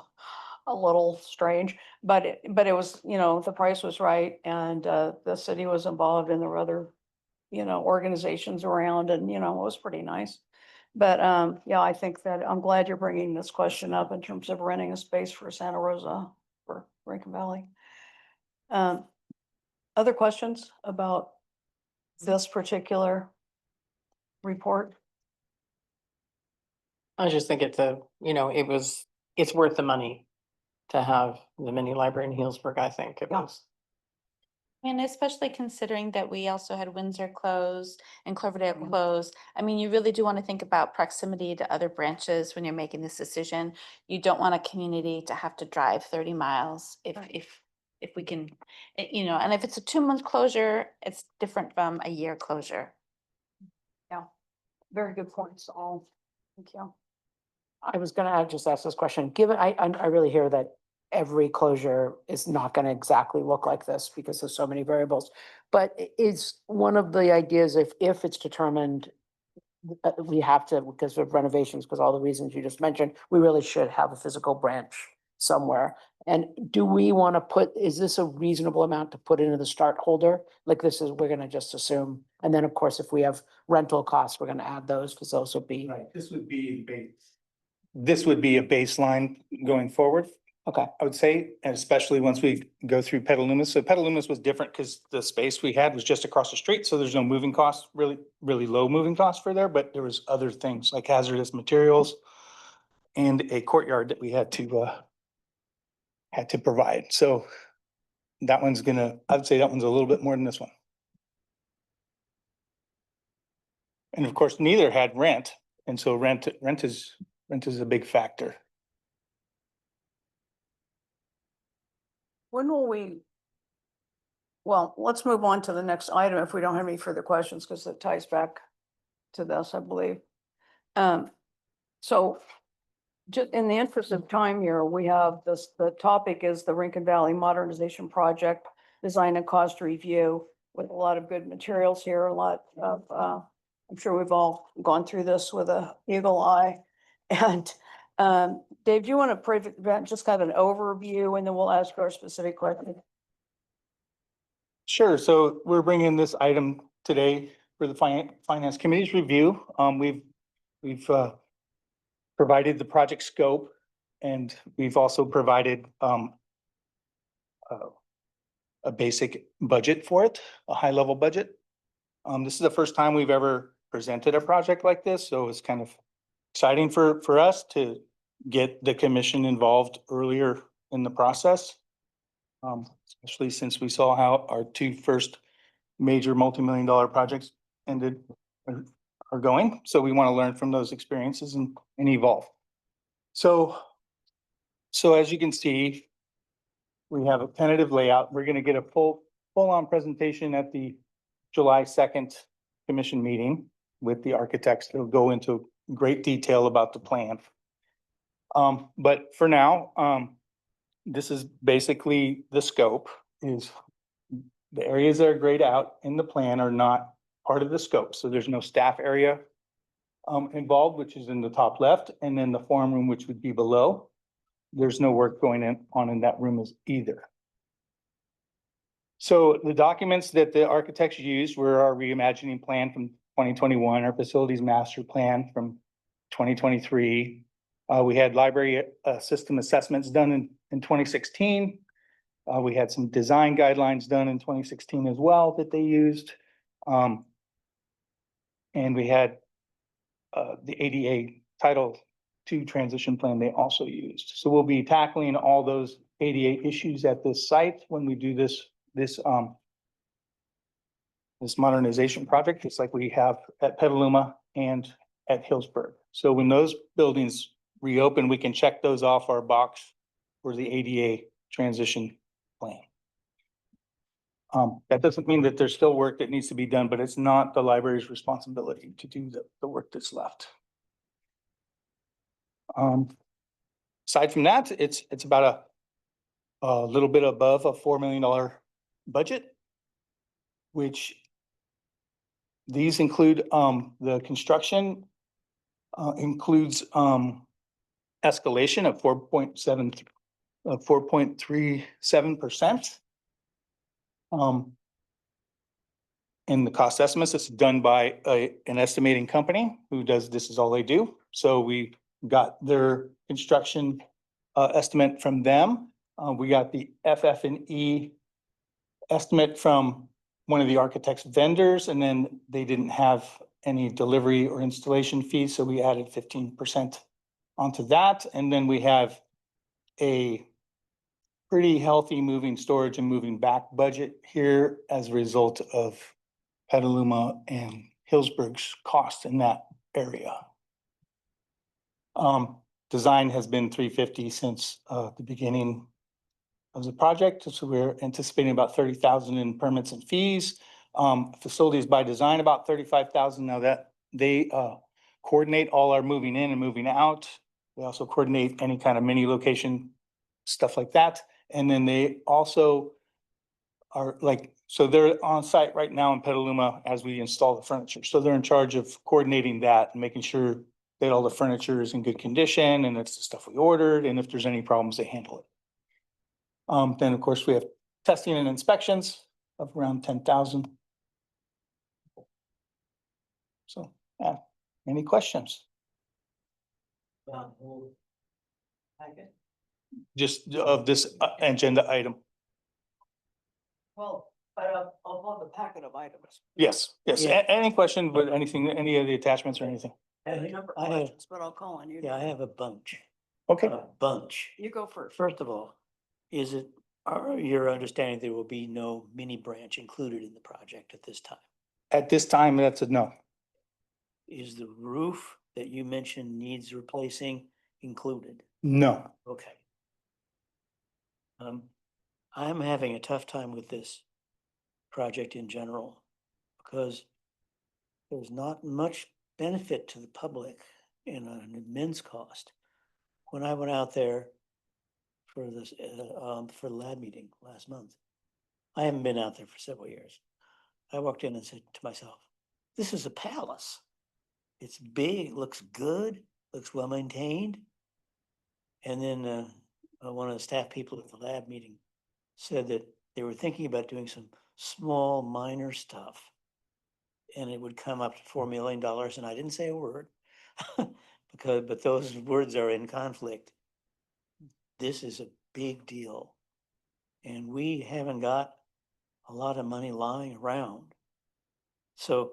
a little strange, but it was, the price was right, and the city was involved, and there were other, organizations around, and it was pretty nice. But yeah, I think that I'm glad you're bringing this question up in terms of renting a space for Santa Rosa for Rincon Valley. Other questions about this particular report? I just think it's it's worth the money to have the mini library in Healdsburg, I think it Yeah. was. And especially considering that we also had Windsor closed and Cloverdale closed. I mean, you really do want to think about proximity to other branches when you're making this decision. You don't want a community to have to drive 30 miles if we can, and if it's a 2-month closure, it's different from a year closure. Very good points, all. Thank you. I was gonna just ask this question, given, I really hear that every closure is not gonna exactly look like this because there's so many variables. But is one of the ideas, if it's determined we have to, because of renovations, because all the reasons you just mentioned, we really should have a physical branch somewhere. And do we want to put, is this a reasonable amount to put into the start holder? Like this is, we're gonna just assume, and then of course, if we have rental costs, we're gonna add those, because those will be, Right, this would be a baseline going forward, okay. I would say, and especially once we go through Petalumas. So Petalumas was different because the space we had was just across the street, so there's no moving costs, really low moving costs for there, but there was other things like hazardous materials and a courtyard that we had to provide. So that one's I'd say that one's a little bit more than this one. And of course, neither had rent, and so rent is a big factor. When will we? Well, let's move on to the next item if we don't have any further questions, because it ties back to this, I believe. So just in the interest of time here, we have this, the topic is the Rincon Valley Modernization Project, Design and Cost Review, with a lot of good materials here, a lot of, I'm sure we've all gone through this with a eagle eye. And Dave, do you want to just kind of an overview, and then we'll ask our specific question? Sure, so we're bringing this item today for the Finance Committee's review. We've provided the project scope, and we've also provided a basic budget for it, a high-level budget. This is the first time we've ever presented a project like this, so it's kind of exciting for us to get the commission involved earlier in the process. Especially since we saw how our two first major multi-million-dollar projects are going. So we want to learn from those experiences and evolve. So as you can see, we have a tentative layout. We're going to get a full-on presentation at the July 2nd commission meeting with the architects. They'll go into great detail about the plan. But for now, this is basically the scope. Is the areas that are grayed out in the plan are not part of the scope. So there's no staff area involved, which is in the top left, and then the forum room, which would be below. There's no work going on in that room either. So the documents that the architects used were our reimagining plan from 2021, our facilities master plan from 2023. We had library system assessments done in 2016. We had some design guidelines done in 2016 as well that they used. And we had the ADA Title II transition plan they also used. So we'll be tackling all those ADA issues at this site when we do this modernization project, just like we have at Petaluma and at Healdsburg. So when those buildings reopen, we can check those off our box for the ADA transition plan. That doesn't mean that there's still work that needs to be done, but it's not the library's responsibility to do the work that's left. Aside from that, it's about a little bit above a $4 million budget, which these include the construction includes escalation of 4.37%. And the cost estimates, it's done by an estimating company who does, this is all they do. So we got their construction estimate from them. We got the FF&E estimate from one of the architect's vendors, and then they didn't have any delivery or installation fees, so we added 15% onto that. And then we have a pretty healthy moving storage and moving back budget here as a result of Petaluma and Healdsburg's cost in that area. Design has been 350 since the beginning of the project, so we're anticipating about 30,000 in permits and fees. Facilities by design, about 35,000. Now that they coordinate all our moving in and moving out. They also coordinate any kind of mini location, stuff like that. And then they also are like, so they're on site right now in Petaluma as we install the furniture. So they're in charge of coordinating that and making sure that all the furniture is in good condition and it's the stuff we ordered. And if there's any problems, they handle it. Then of course we have testing and inspections of around 10,000. So, any questions? Just of this agenda item? Well, of all the packet of items. Yes, yes. Yeah. Any question, but anything, any of the attachments or anything? I have, But I'll call on you. yeah, I have a bunch. Okay. A bunch. You go first. First of all, is it, are your understanding there will be no mini branch included in the project at this time? At this time, that's a no. Is the roof that you mentioned needs replacing included? No. Okay. I'm having a tough time with this project in general because there's not much benefit to the public in an admin's cost. When I went out there for this, for the lab meeting last month, I haven't been out there for several years. I walked in and said to myself, this is a palace. It's big, looks good, looks well maintained. And then one of the staff people at the lab meeting said that they were thinking about doing some small minor stuff. And it would come up to $4 million, and I didn't say a word. But those words are in conflict. This is a big deal. And we haven't got a lot of money lying around. So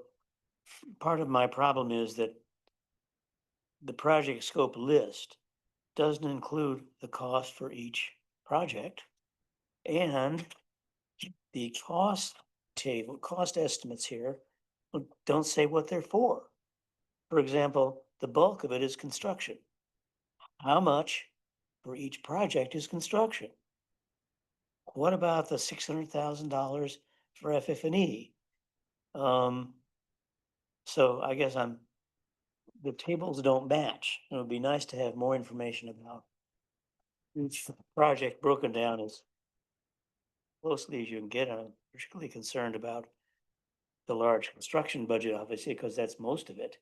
part of my problem is that the project scope list doesn't include the cost for each project. And the cost table, cost estimates here don't say what they're for. For example, the bulk of it is construction. How much for each project is construction? What about the $600,000 for FF&E? So I guess the tables don't match. It would be nice to have more information about each project broken down as closely as you can get. I'm particularly concerned about the large construction budget, obviously, because that's most of it.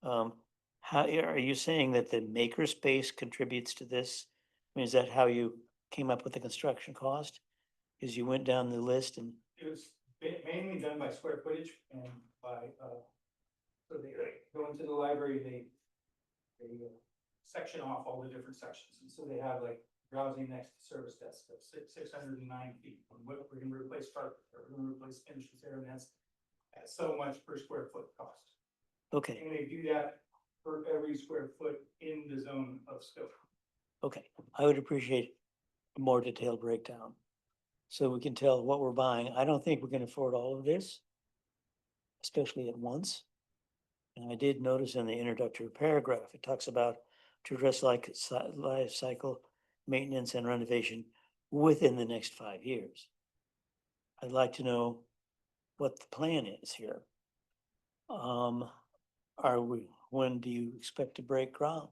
How are you saying that the makerspace contributes to this? I mean, is that how you came up with the construction cost? Is you went down the list and? It was mainly done by square footage and by, so they go into the library, they section off all the different sections. And so they have like browsing next to service desk, of 609 feet. And what we're gonna replace carpet, or we're gonna replace finishes there, and that's at so much per square foot cost. Okay, And they do that for every square foot in the zone of scope. okay. I would appreciate a more detailed breakdown. So we can tell what we're buying. I don't think we can afford all of this, especially at once. And I did notice in the introductory paragraph, it talks about to address like life cycle maintenance and renovation within the next 5 years. I'd like to know what the plan is here. When do you expect to break ground?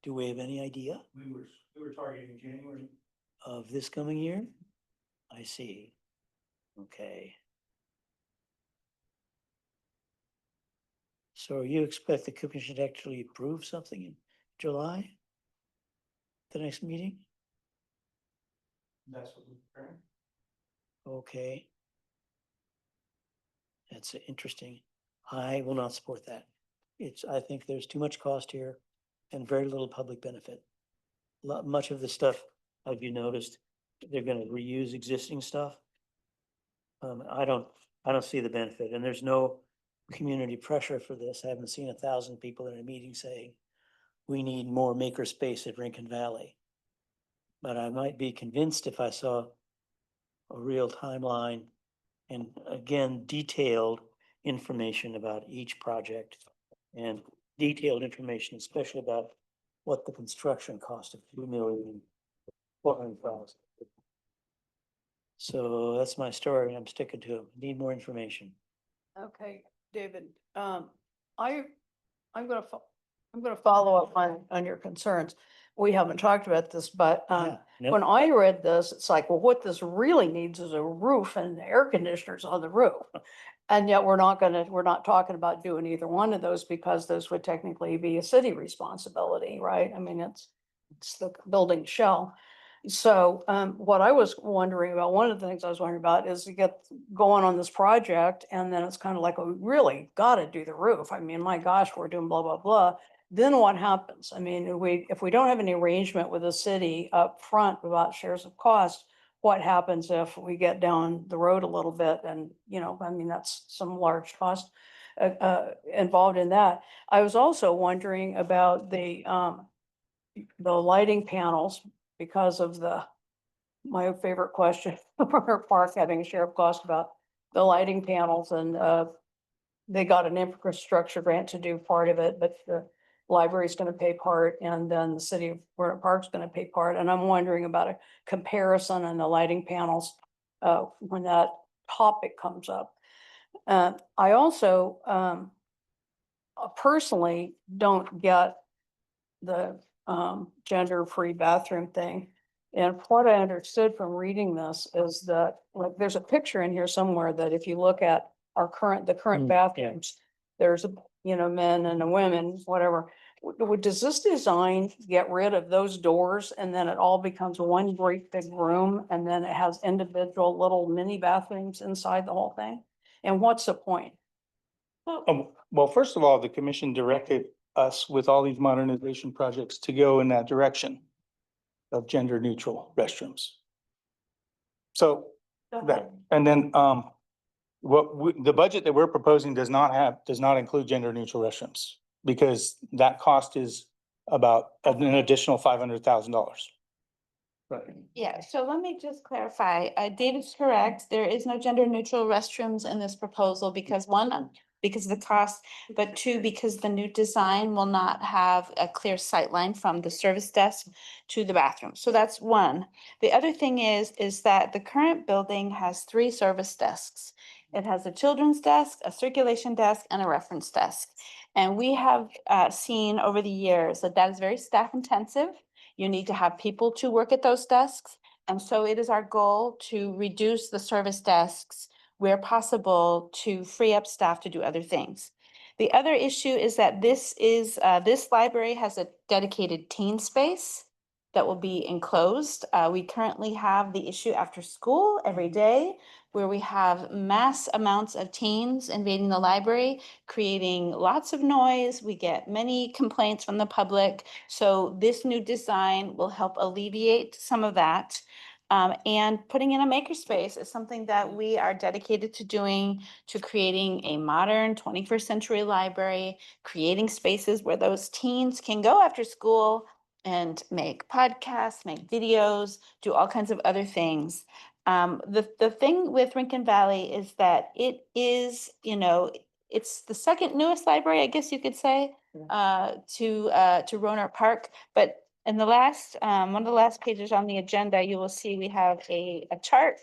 Do we have any idea We were targeting January. of this coming year? I see. Okay. So you expect the commission to actually approve something in July? The next meeting? That's what we're preparing. Okay. That's interesting. I will not support that. I think there's too much cost here and very little public benefit. Much of the stuff, have you noticed, they're gonna reuse existing stuff. I don't see the benefit, and there's no community pressure for this. I haven't seen 1,000 people in a meeting saying, we need more maker space at Rincon Valley. But I might be convinced if I saw a real timeline and again, detailed information about each project and detailed information, especially about what the construction cost of 2,400,000. So that's my story, and I'm sticking to it. Need more information. Okay, David, I'm gonna, I'm gonna follow up on your concerns. We haven't talked about this, but, Yeah, no, when I read this, it's like, well, what this really needs is a roof and air conditioners on the roof. And yet we're not talking about doing either one of those because those would technically be a city responsibility, right? I mean, it's the building shell. So, what I was wondering about, one of the things I was wondering about is to get going on this project and then it's kind of like, oh, we really gotta do the roof. I mean, my gosh, we're doing blah, blah, blah. Then what happens? I mean, if we don't have any arrangement with the city up front about shares of cost, what happens if we get down the road a little bit and, I mean, that's some large cost involved in that. I was also wondering about the lighting panels because of my favorite question, for Park having a share of cost about the lighting panels and, they got an infrastructure grant to do part of it, but the library's gonna pay part, and then the city of Rohnert Park's gonna pay part, and I'm wondering about a comparison on the lighting panels, when that topic comes up. I also, personally don't get the, gender-free bathroom thing. And what I understood from reading this is that, like, there's a picture in here somewhere that if you look at the current Mm, yeah. bathrooms, there's men and a women, whatever. Does this design get rid of those doors and then it all becomes one great big room and then it has individual little mini bathrooms inside the whole thing? And what's the point? Well, first of all, the commission directed us with all these modernization projects to go in that direction of gender neutral restrooms. So that, and then, the budget that we're proposing does not include gender neutral restrooms because that cost is about an additional $500,000. Right. Yeah, so let me just clarify. David's correct. There is no gender neutral restrooms in this proposal because one, because of the cost, but two, because the new design will not have a clear sight line from the service desk to the bathroom. So that's one. The other thing is that the current building has 3 service desks. It has a children's desk, a circulation desk, and a reference desk. And we have seen over the years that is very staff intensive. You need to have people to work at those desks. And so it is our goal to reduce the service desks where possible to free up staff to do other things. The other issue is that this library has a dedicated teen space that will be enclosed. We currently have the issue after school every day where we have mass amounts of teens invading the library, creating lots of noise. We get many complaints from the public. So this new design will help alleviate some of that. And putting in a makerspace is something that we are dedicated to doing, to creating a modern 21st century library, creating spaces where those teens can go after school and make podcasts, make videos, do all kinds of other things. The thing with Rincon Valley is that it is, it's the second newest library, I guess you could say, to Rohnert Park. But in the last, one of the last pages on the agenda, you will see we have a chart.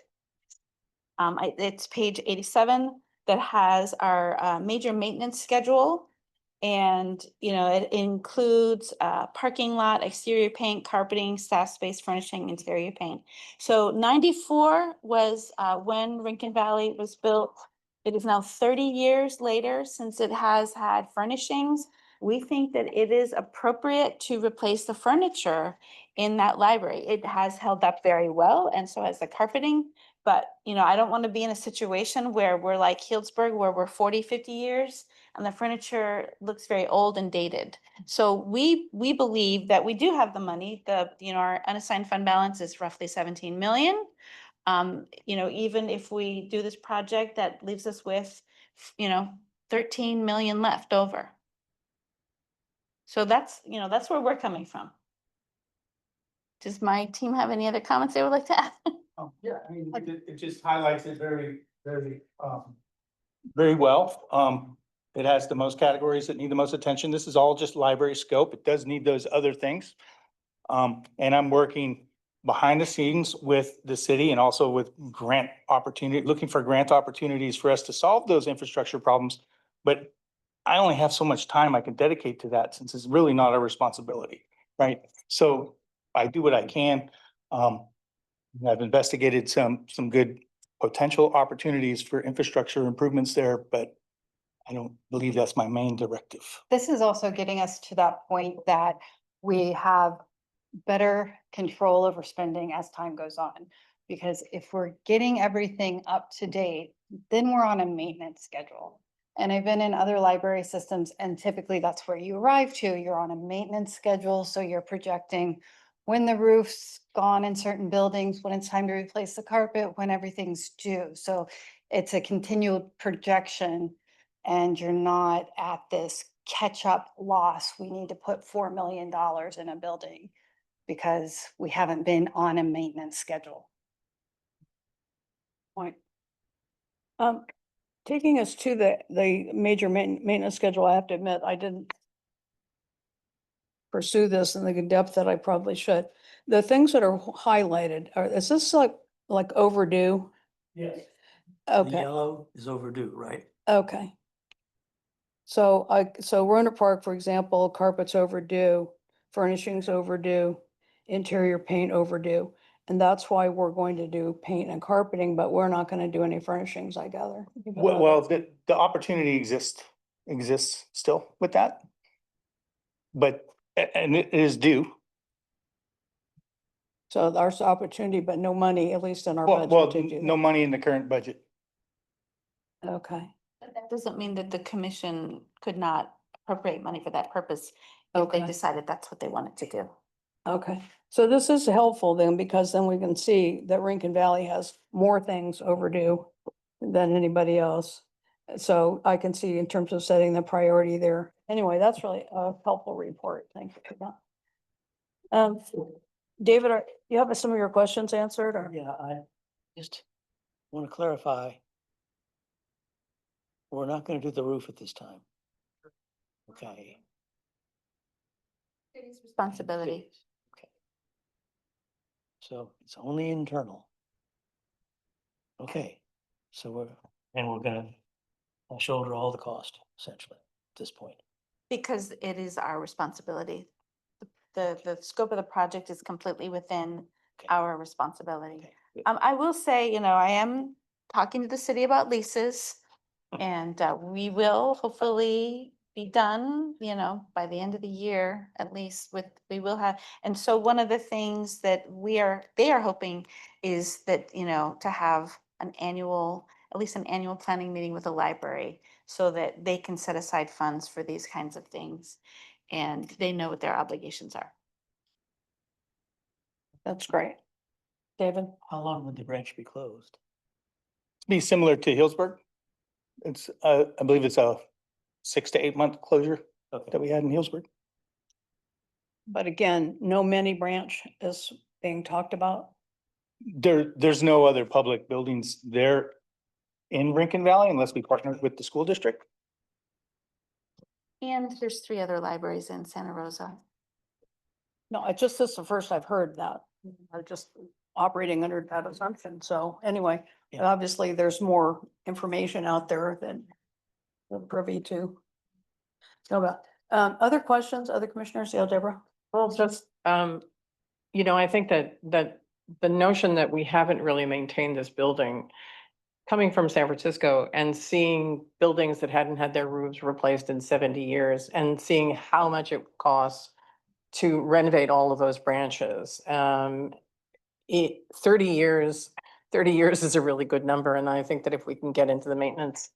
It's page 87 that has our major maintenance schedule. And, it includes parking lot, exterior paint, carpeting, staff space, furnishing, interior paint. So 94 was when Rincon Valley was built. It is now 30 years later since it has had furnishings. We think that it is appropriate to replace the furniture in that library. It has held up very well, and so has the carpeting. But, I don't want to be in a situation where we're like Healdsburg, where we're 40, 50 years and the furniture looks very old and dated. So we believe that we do have the money. Our unassigned fund balance is roughly 17 million. Even if we do this project, that leaves us with, 13 million left over. So that's where we're coming from. Does my team have any other comments they would like to add? Oh, yeah, I mean, it just highlights it very, very well. It has the most categories that need the most attention. This is all just library scope. It does need those other things. And I'm working behind the scenes with the city and also with grant opportunity, looking for grant opportunities for us to solve those infrastructure problems. But I only have so much time I can dedicate to that since it's really not our responsibility, right? So I do what I can. I've investigated some good potential opportunities for infrastructure improvements there, but I don't believe that's my main directive. This is also getting us to that point that we have better control over spending as time goes on. Because if we're getting everything up to date, then we're on a maintenance schedule. And I've been in other library systems and typically that's where you arrive to. You're on a maintenance schedule, so you're projecting when the roof's gone in certain buildings, when it's time to replace the carpet, when everything's due. So it's a continual projection and you're not at this catch-up loss. We need to put $4 million in a building because we haven't been on a maintenance schedule. Point. Taking us to the major maintenance schedule, I have to admit, I didn't pursue this in the depth that I probably should. The things that are highlighted, is this like overdue? Yes. The Okay, yellow is overdue, right? okay. So Roner Park, for example, carpet's overdue, furnishings overdue, interior paint overdue. And that's why we're going to do paint and carpeting, but we're not gonna do any furnishings, I gather. Well, the opportunity exists still with that. But, and it is due. So there's opportunity, but no money, at least in our Well, budget to do no that. money in the current budget. Okay, But that doesn't mean that the commission could not appropriate money for that purpose if they Okay. decided that's what they wanted to do. okay. So this is helpful then, because then we can see that Rincon Valley has more things overdue than anybody else. So I can see in terms of setting the priority there. Anyway, that's really a helpful report. Thank you for that. David, you have some of your questions answered or? Yeah, I just want to clarify. We're not going to do the roof at this time. Okay. City's responsibility. Okay. So it's only internal. Okay, so we're gonna shoulder all the cost essentially at this point. Because it is our responsibility. The scope of the project is completely within Okay. our responsibility. Okay, good. I will say, I am talking to the city about leases. And we will hopefully be done, by the end of the year, at least we will have. And so one of the things that they are hoping is that, to have at least an annual planning meeting with the library so that they can set aside funds for these kinds of things. And they know what their obligations are. That's great. David? How long would the branch be closed? Be similar to Healdsburg. It's, I believe it's a 6 to 8 month closure Okay. that we had in Healdsburg. But again, no mini branch is being talked about. There's no other public buildings there in Rincon Valley unless we partner with the school district. And there's 3 other libraries in Santa Rosa. No, this is the first I've heard that. I'm just operating under that assumption. So anyway, Yeah. obviously there's more information out there than we're privy to. know about. Other questions, other commissioners? Yeah, Deborah? Well, just, I think that the notion that we haven't really maintained this building, coming from San Francisco and seeing buildings that hadn't had their roofs replaced in 70 years and seeing how much it costs to renovate all of those branches. 30 years is a really good number. And I think that if we can get into the maintenance,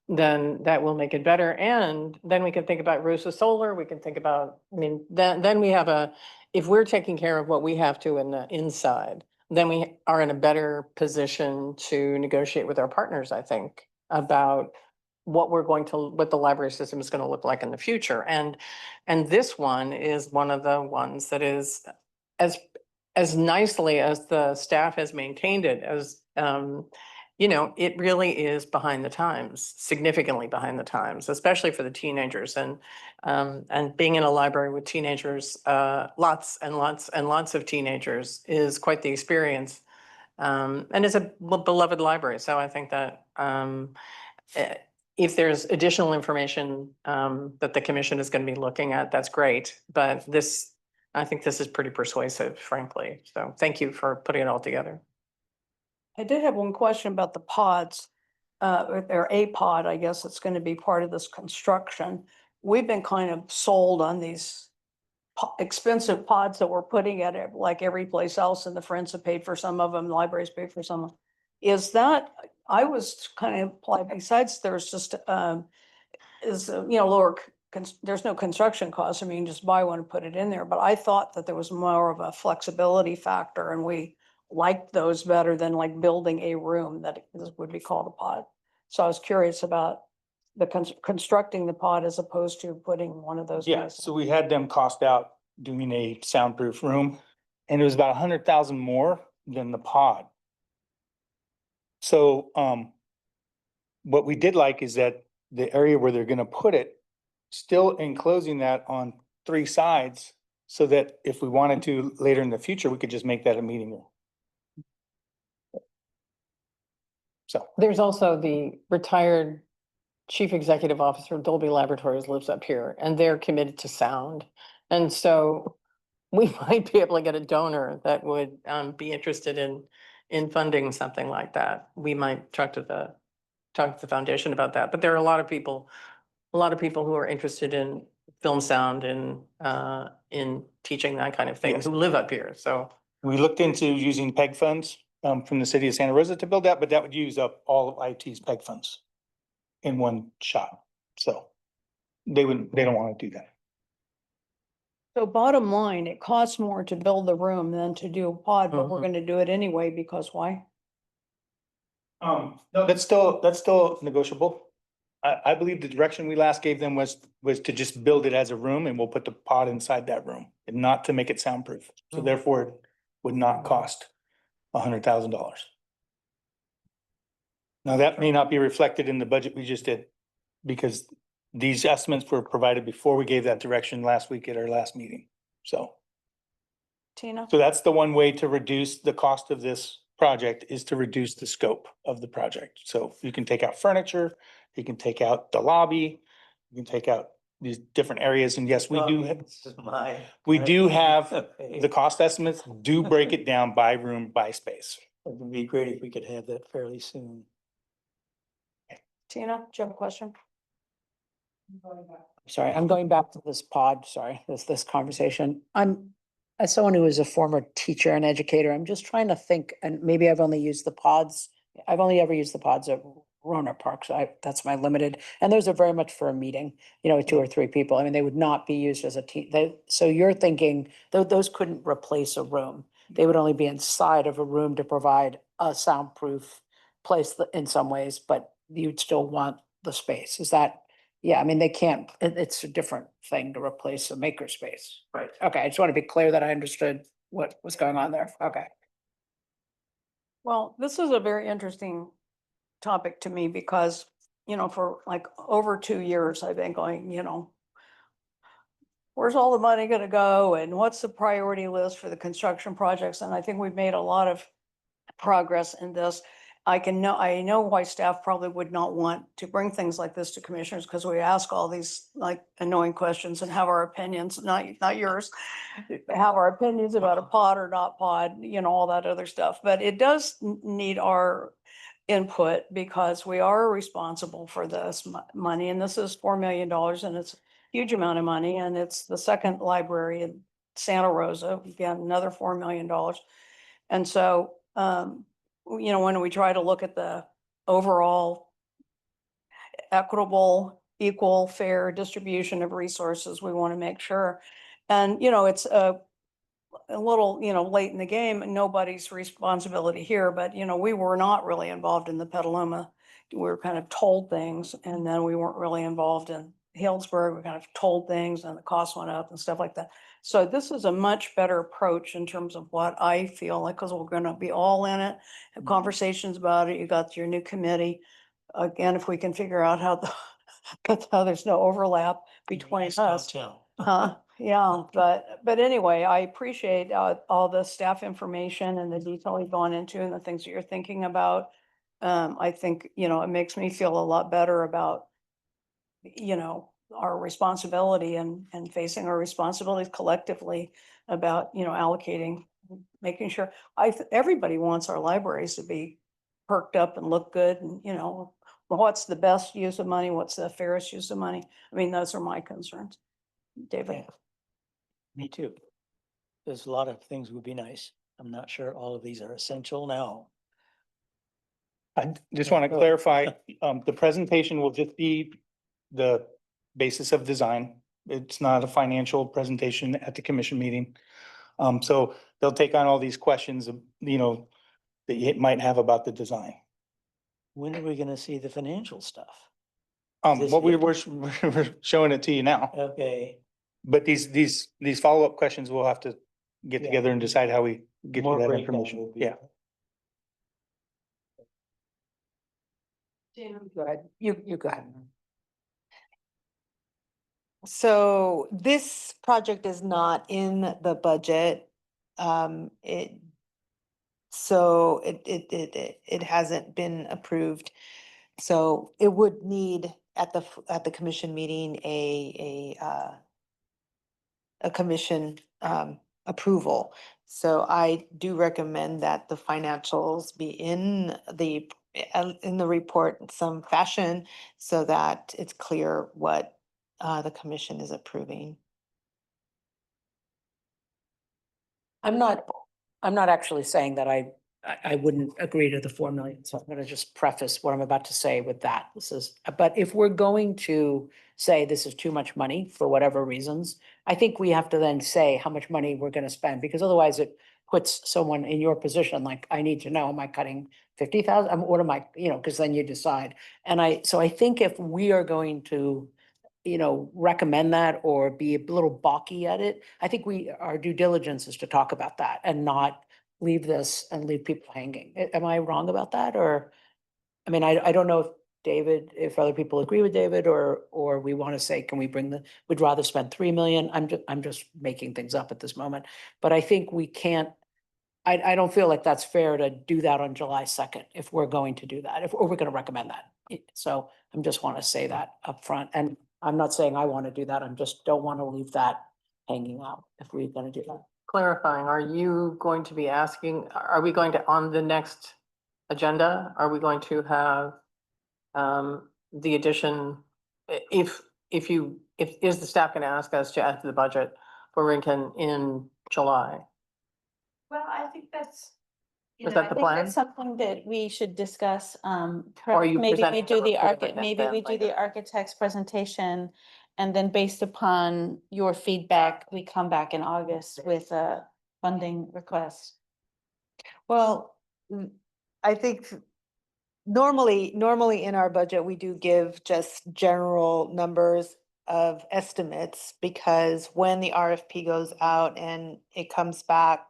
then that will make it better. And then we can think about roofs with solar. We can think about, then we have if we're taking care of what we have to in the inside, then we are in a better position to negotiate with our partners, I think, about what the library system is going to look like in the future. And this one is one of the ones that is as nicely as the staff has maintained it, as, it really is behind the times, significantly behind the times, especially for the teenagers. And being in a library with teenagers, lots and lots and lots of teenagers is quite the experience. And it's a beloved library. So I think that if there's additional information that the commission is going to be looking at, that's great. But I think this is pretty persuasive, frankly. So thank you for putting it all together. I did have one question about the pods, or a pod, I guess it's gonna be part of this construction. We've been kind of sold on these expensive pods that we're putting at it, like every place else, and the Friends have paid for some of them, the libraries paid for some. Is that, I was kind of applied, besides there's just, lower, there's no construction cost. I mean, just buy one and put it in there, but I thought that there was more of a flexibility factor, and we liked those better than like building a room that would be called a pod. So I was curious about the constructing the pod as opposed to putting one of those. Yeah, guys so we had them cost out doing a soundproof room, and it was about 100,000 more than the pod. So, what we did like is that the area where they're gonna put it, still enclosing that on 3 sides, so that if we wanted to later in the future, we could just make that a meeting room. So, There's also the retired chief executive officer of Dolby Laboratories lives up here, and they're committed to sound. And so we might be able to get a donor that would be interested in funding something like that. We might talk to the foundation about that. But there are a lot of people who are interested in film sound and in teaching that kind of thing, Yes. who live up here. So we looked into using PEG funds from the city of Santa Rosa to build that, but that would use up all of IT's PEG funds in one shot. So they don't want to do that. So bottom line, it costs more to build the room than to do a pod, but we're Mhm. gonna do it anyway, because why? No, that's still negotiable. I believe the direction we last gave them was to just build it as a room, and we'll put the pod inside that room and not to make it soundproof. So therefore it would not cost $100,000. Now, that may not be reflected in the budget we just did, because these estimates were provided before we gave that direction last week at our last meeting. So Tina? that's the one way to reduce the cost of this project, is to reduce the scope of the project. So you can take out furniture, you can take out the lobby, you can take out these different areas. And yes, we do have the cost estimates do break it down by room, by space. It would be great if we could have that fairly soon. Tina, do you have a question? Sorry, I'm going back to this pod, sorry, this conversation. As someone who is a former teacher and educator, I'm just trying to think, and maybe I've only used the pods. I've only ever used the pods at Roanoke Park, so that's my limited, and those are very much for a meeting, with 2 or 3 people. I mean, they would not be used as a team. So you're thinking, those couldn't replace a room. They would only be inside of a room to provide a soundproof place in some ways, but you'd still want the space. Is that? Yeah, I mean, they can't, it's a different thing to replace a makerspace. Right. Okay, I just want to be clear that I understood what was going on there. Okay. Well, this is a very interesting topic to me because, for like over 2 years, I've been going, where's all the money gonna go and what's the priority list for the construction projects? And I think we've made a lot of progress in this. I know why staff probably would not want to bring things like this to commissioners, because we ask all these like annoying questions and have our opinions, not yours. Have our opinions about a pod or not pod, all that other stuff. But it does need our input, because we are responsible for this money, and this is $4 million, and it's a huge amount of money, and it's the second library in Santa Rosa, again, another $4 million. And so, when we try to look at the overall equitable, equal, fair distribution of resources, we want to make sure. And, it's a little, late in the game and nobody's responsibility here, but we were not really involved in the Petaluma. We were kind of told things and then we weren't really involved in Healdsburg. We kind of told things and the cost went up and stuff like that. So this is a much better approach in terms of what I feel like, because we're gonna be all in it, have conversations about it. You got your new committee. Again, if we can figure out how how there's no overlap between Yes, don't us. tell. Yeah, but anyway, I appreciate all the staff information and the detail you've gone into and the things that you're thinking about. I think, it makes me feel a lot better about, our responsibility and facing our responsibilities collectively about, allocating, making sure, everybody wants our libraries to be perked up and look good and, what's the best use of money? What's the fairest use of money? I mean, those are my concerns. David? Yeah. Me too. There's a lot of things would be nice. I'm not sure all of these are essential now. I just Yeah, want to go. clarify, the presentation will just be the basis of design. It's not a financial presentation at the commission meeting. So they'll take on all these questions, that you might have about the design. When are we gonna see the financial stuff? This What year. we're showing it to you now, Okay, but these follow-up questions, we'll have to get Yeah. together and decide how we get More to that breakdown information. would be- Yeah. Go ahead. You go ahead. So this project is not in the budget. So it hasn't been approved. So it would need at the commission meeting a commission approval. So I do recommend that the financials be in the report in some fashion so that it's clear what the commission is approving. I'm not actually saying that I wouldn't agree to the 4 million, so I'm gonna just preface what I'm about to say with that. But if we're going to say this is too much money for whatever reasons, I think we have to then say how much money we're gonna spend, because otherwise it puts someone in your position, like, I need to know, am I cutting 50,000? What am I, because then you decide. So I think if we are going to recommend that or be a little balky at it, I think our due diligence is to talk about that and not leave this and leave people hanging. Am I wrong about that? Or, I mean, I don't know if other people agree with David or we want to say, can we we'd rather spend 3 million? I'm just making things up at this moment. But I think we can't, I don't feel like that's fair to do that on July 2nd if we're going to do that, or we're going to recommend that. So I just want to say that up front. And I'm not saying I want to do that. I just don't want to leave that hanging out if we're going to do that. Clarifying, are you going to be asking, are we going to, on the next agenda, are we going to have the addition, if is the staff gonna ask us to add to the budget for Rincon in July? Well, I think that's. Is that the plan? Something that we should discuss, Or are perhaps you maybe we presenting the do the report and maybe then we do later? the architect's presentation. And then based upon your feedback, we come back in August with a funding request. Well, I think normally in our budget, we do give just general numbers of estimates because when the RFP goes out and it comes back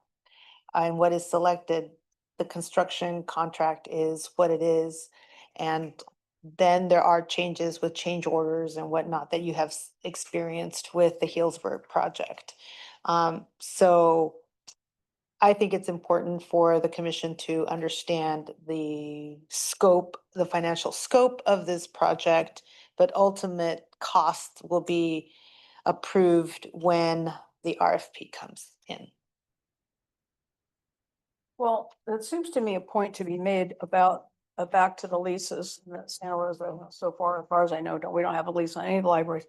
and what is selected, the construction contract is what it is. And then there are changes with change orders and whatnot that you have experienced with the Healdsburg project. So I think it's important for the commission to understand the scope, the financial scope of this project, but ultimate cost will be approved when the RFP comes in. Well, it seems to me a point to be made about, back to the leases that Santa Rosa, so far as I know, we don't have a lease on any of the libraries.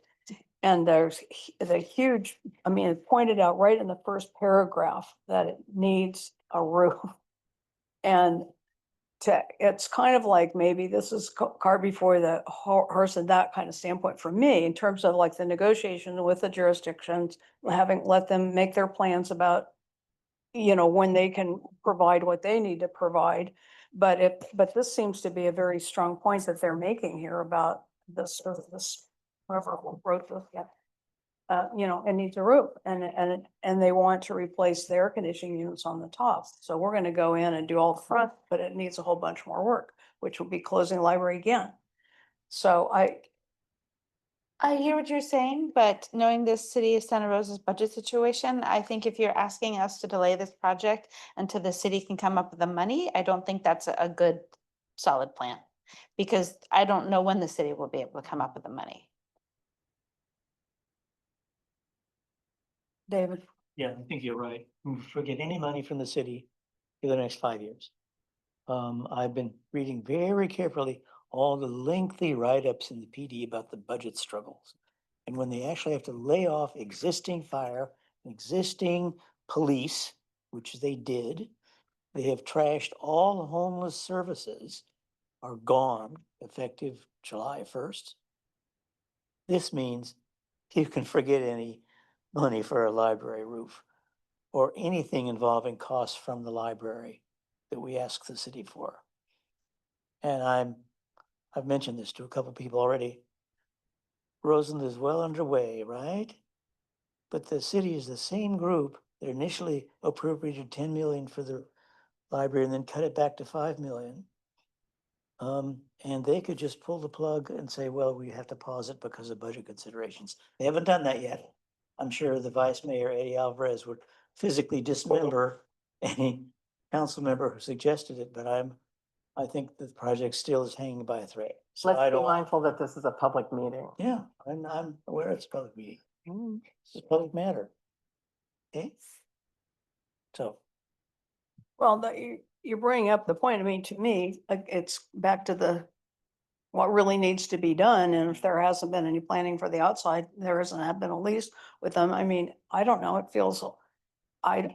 And there's the huge, I mean, it pointed out right in the first paragraph that it needs a roof. And it's kind of like maybe this is car before the horse and that kind of standpoint for me in terms of like the negotiation with the jurisdictions, let them make their plans about you know, when they can provide what they need to provide. But this seems to be a very strong point that they're making here about this, whoever wrote this, yeah. You know, it needs a roof and they want to replace the air conditioning units on the top. So we're gonna go in and do all the front, but it needs a whole bunch more work, which will be closing the library again. So I hear what you're saying, but knowing the city of Santa Rosa's budget situation, I think if you're asking us to delay this project until the city can come up with the money, I don't think that's a good solid plan. Because I don't know when the city will be able to come up with the money. David, Yeah, I think you're right. Forget any money from the city for the next 5 years. I've been reading very carefully all the lengthy write-ups in the PD about the budget struggles. And when they actually have to lay off existing fire, existing police, which they did, they have trashed all the homeless services are gone effective July 1st. This means you can forget any money for a library roof or anything involving costs from the library that we ask the city for. And I've mentioned this to a couple of people already. Roseland is well underway, right? But the city is the same group that initially appropriated 10 million for the library and then cut it back to 5 million. And they could just pull the plug and say, well, we have to pause it because of budget considerations. They haven't done that yet. I'm sure the Vice Mayor, Eddie Alvarez, would physically dismember any council member who suggested it, but I think the project still is hanging by a thread. So Let's I be don't, mindful that this is a public meeting. yeah, I'm aware it's a public meeting. It's a public matter. Okay? So, well, you're bringing up the point. I mean, to me, like, it's back to what really needs to be done. And if there hasn't been any planning for the outside, there hasn't been a lease with them. I mean, I don't know, it feels, I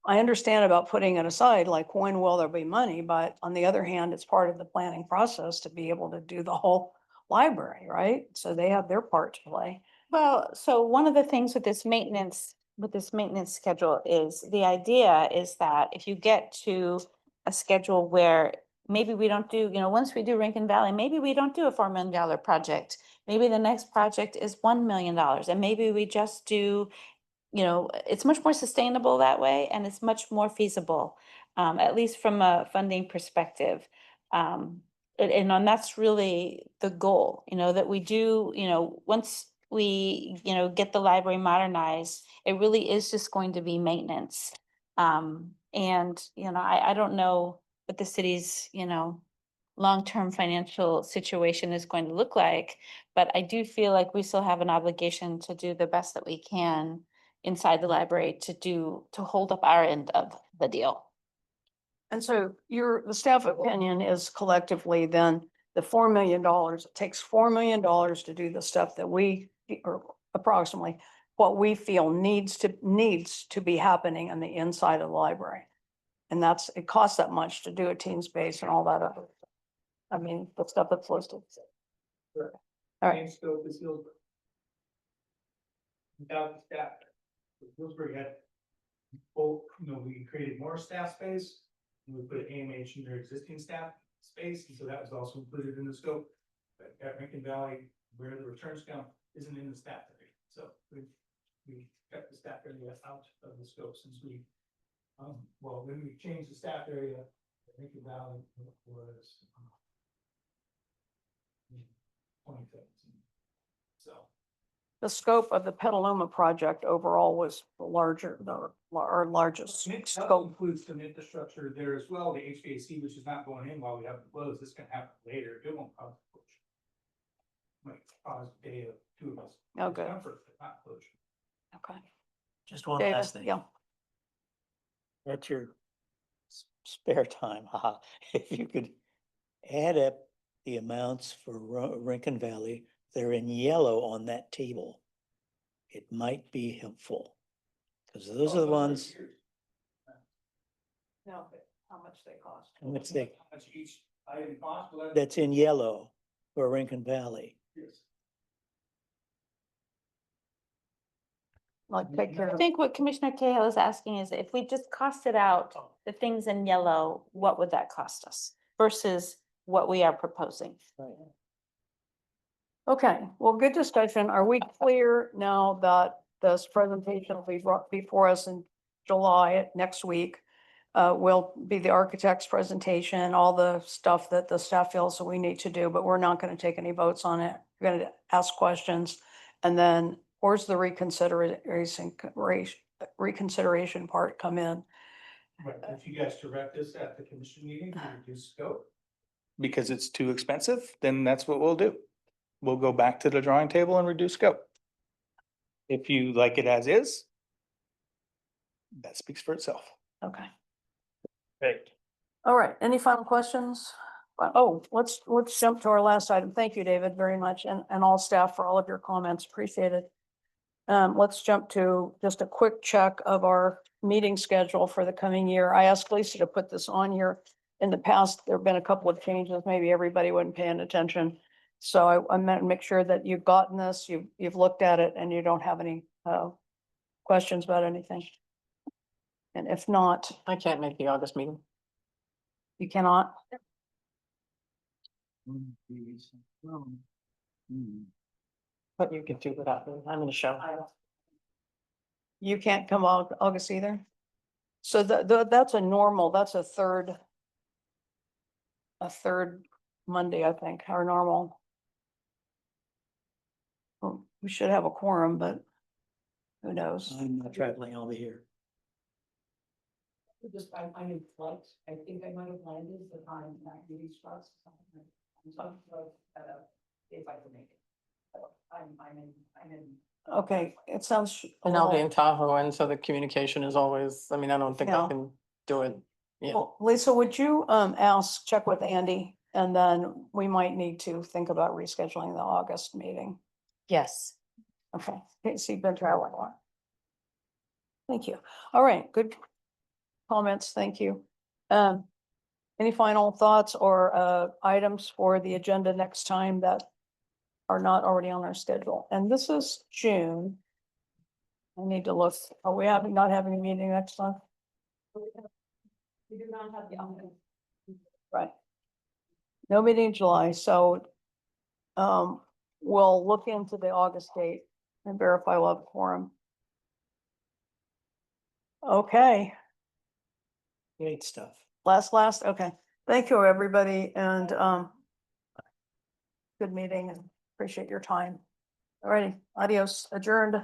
understand about putting it aside, like when will there be money? But on the other hand, it's part of the planning process to be able to do the whole library, right? So they have their part to play. Well, so one of the things with this maintenance schedule is, the idea is that if you get to a schedule where maybe we don't do, once we do Rincon Valley, maybe we don't do a $4 million project. Maybe the next project is $1 million and maybe we just do, it's much more sustainable that way and it's much more feasible, at least from a funding perspective. And that's really the goal, that we do, once we, get the library modernized, it really is just going to be maintenance. And, I don't know what the city's, long-term financial situation is going to look like, but I do feel like we still have an obligation to do the best that we can inside the library to hold up our end of the deal. And so the staff opinion is collectively then the $4 million, it takes $4 million to do the stuff that or approximately what we feel needs to be happening in the inside of the library. And it costs that much to do a teen space and all that other. I mean, the stuff that's listed. All right. Scope is Healdsburg. Without the staff, Healdsburg had, we created more staff space. And we put AMH in their existing staff space, and so that was also included in the scope. But at Rincon Valley, where the returns count isn't in the staff area, so we kept the staff area out of the scope since we, when we changed the staff area, Rincon Valley was 2017. So. The scope of the Petaluma project overall was our largest That scope. includes some infrastructure there as well, the HVAC, which is not going in while we have it closed. This can happen later. It won't cause closure. Might cause a day of 2 of us. Oh, good. Discomfort, but not closure. Okay. just one David, last thing. yeah. At your spare time, haha, if you could add up the amounts for Rincon Valley, they're in yellow on that table. It might be helpful. Because those are the ones, No, but how much they cost? how much they, How much each item costs? Well, that's in yellow for Rincon Valley. yes. like take care I of. think what Commissioner Cahill is asking is if we just costed out the things in yellow, what would that cost us versus what we are proposing? Okay, well, good discussion. Are we clear now that this presentation will be brought before us in July next week? Will be the architect's presentation, all the stuff that the staff feels that we need to do, but we're not going to take any votes on it. We're going to ask questions. And then where's the reconsideration part come in? If you guys direct us at the commission meeting to reduce scope. Because it's too expensive, then that's what we'll do. We'll go back to the drawing table and reduce scope. If you like it as is, that speaks for itself. Okay. Right. All right. Any final questions? Oh, let's jump to our last item. Thank you, David, very much, and all staff for all of your comments. Appreciate it. Let's jump to just a quick check of our meeting schedule for the coming year. I asked Lisa to put this on here. In the past, there have been a couple of changes. Maybe everybody wasn't paying attention. So I meant to make sure that you've gotten this, you've looked at it, and you don't have any questions about anything. And if not, I can't make the August meeting. you cannot. But you can do without me. I'm in a show. You can't come out August either? So that's a normal, that's a third Monday, I think, our normal. Well, we should have a quorum, but who knows? I'm not traveling, I'll be here. Just, I'm in flight. I think I might have landed the time that meeting starts. If I can make it. I'm in. Okay, it sounds. a And I'll be little- in Tahoe, and so the communication is always, I mean, I don't think Yeah. I can do it. Yeah, Well, Lisa, would you check with Andy, and then we might need to think about rescheduling the August meeting. Yes. Okay, so you've been traveling a lot. Thank you. All right, good comments, thank you. Any final thoughts or items for the agenda next time that are not already on our schedule? And this is June. I need to look, are we not having a meeting next month? We do not have the. Right. No meeting in July, so we'll look into the August date and verify we'll have a quorum. Okay, Great stuff. last, okay. Thank you, everybody, and good meeting and appreciate your time. All righty, adios, adjourned.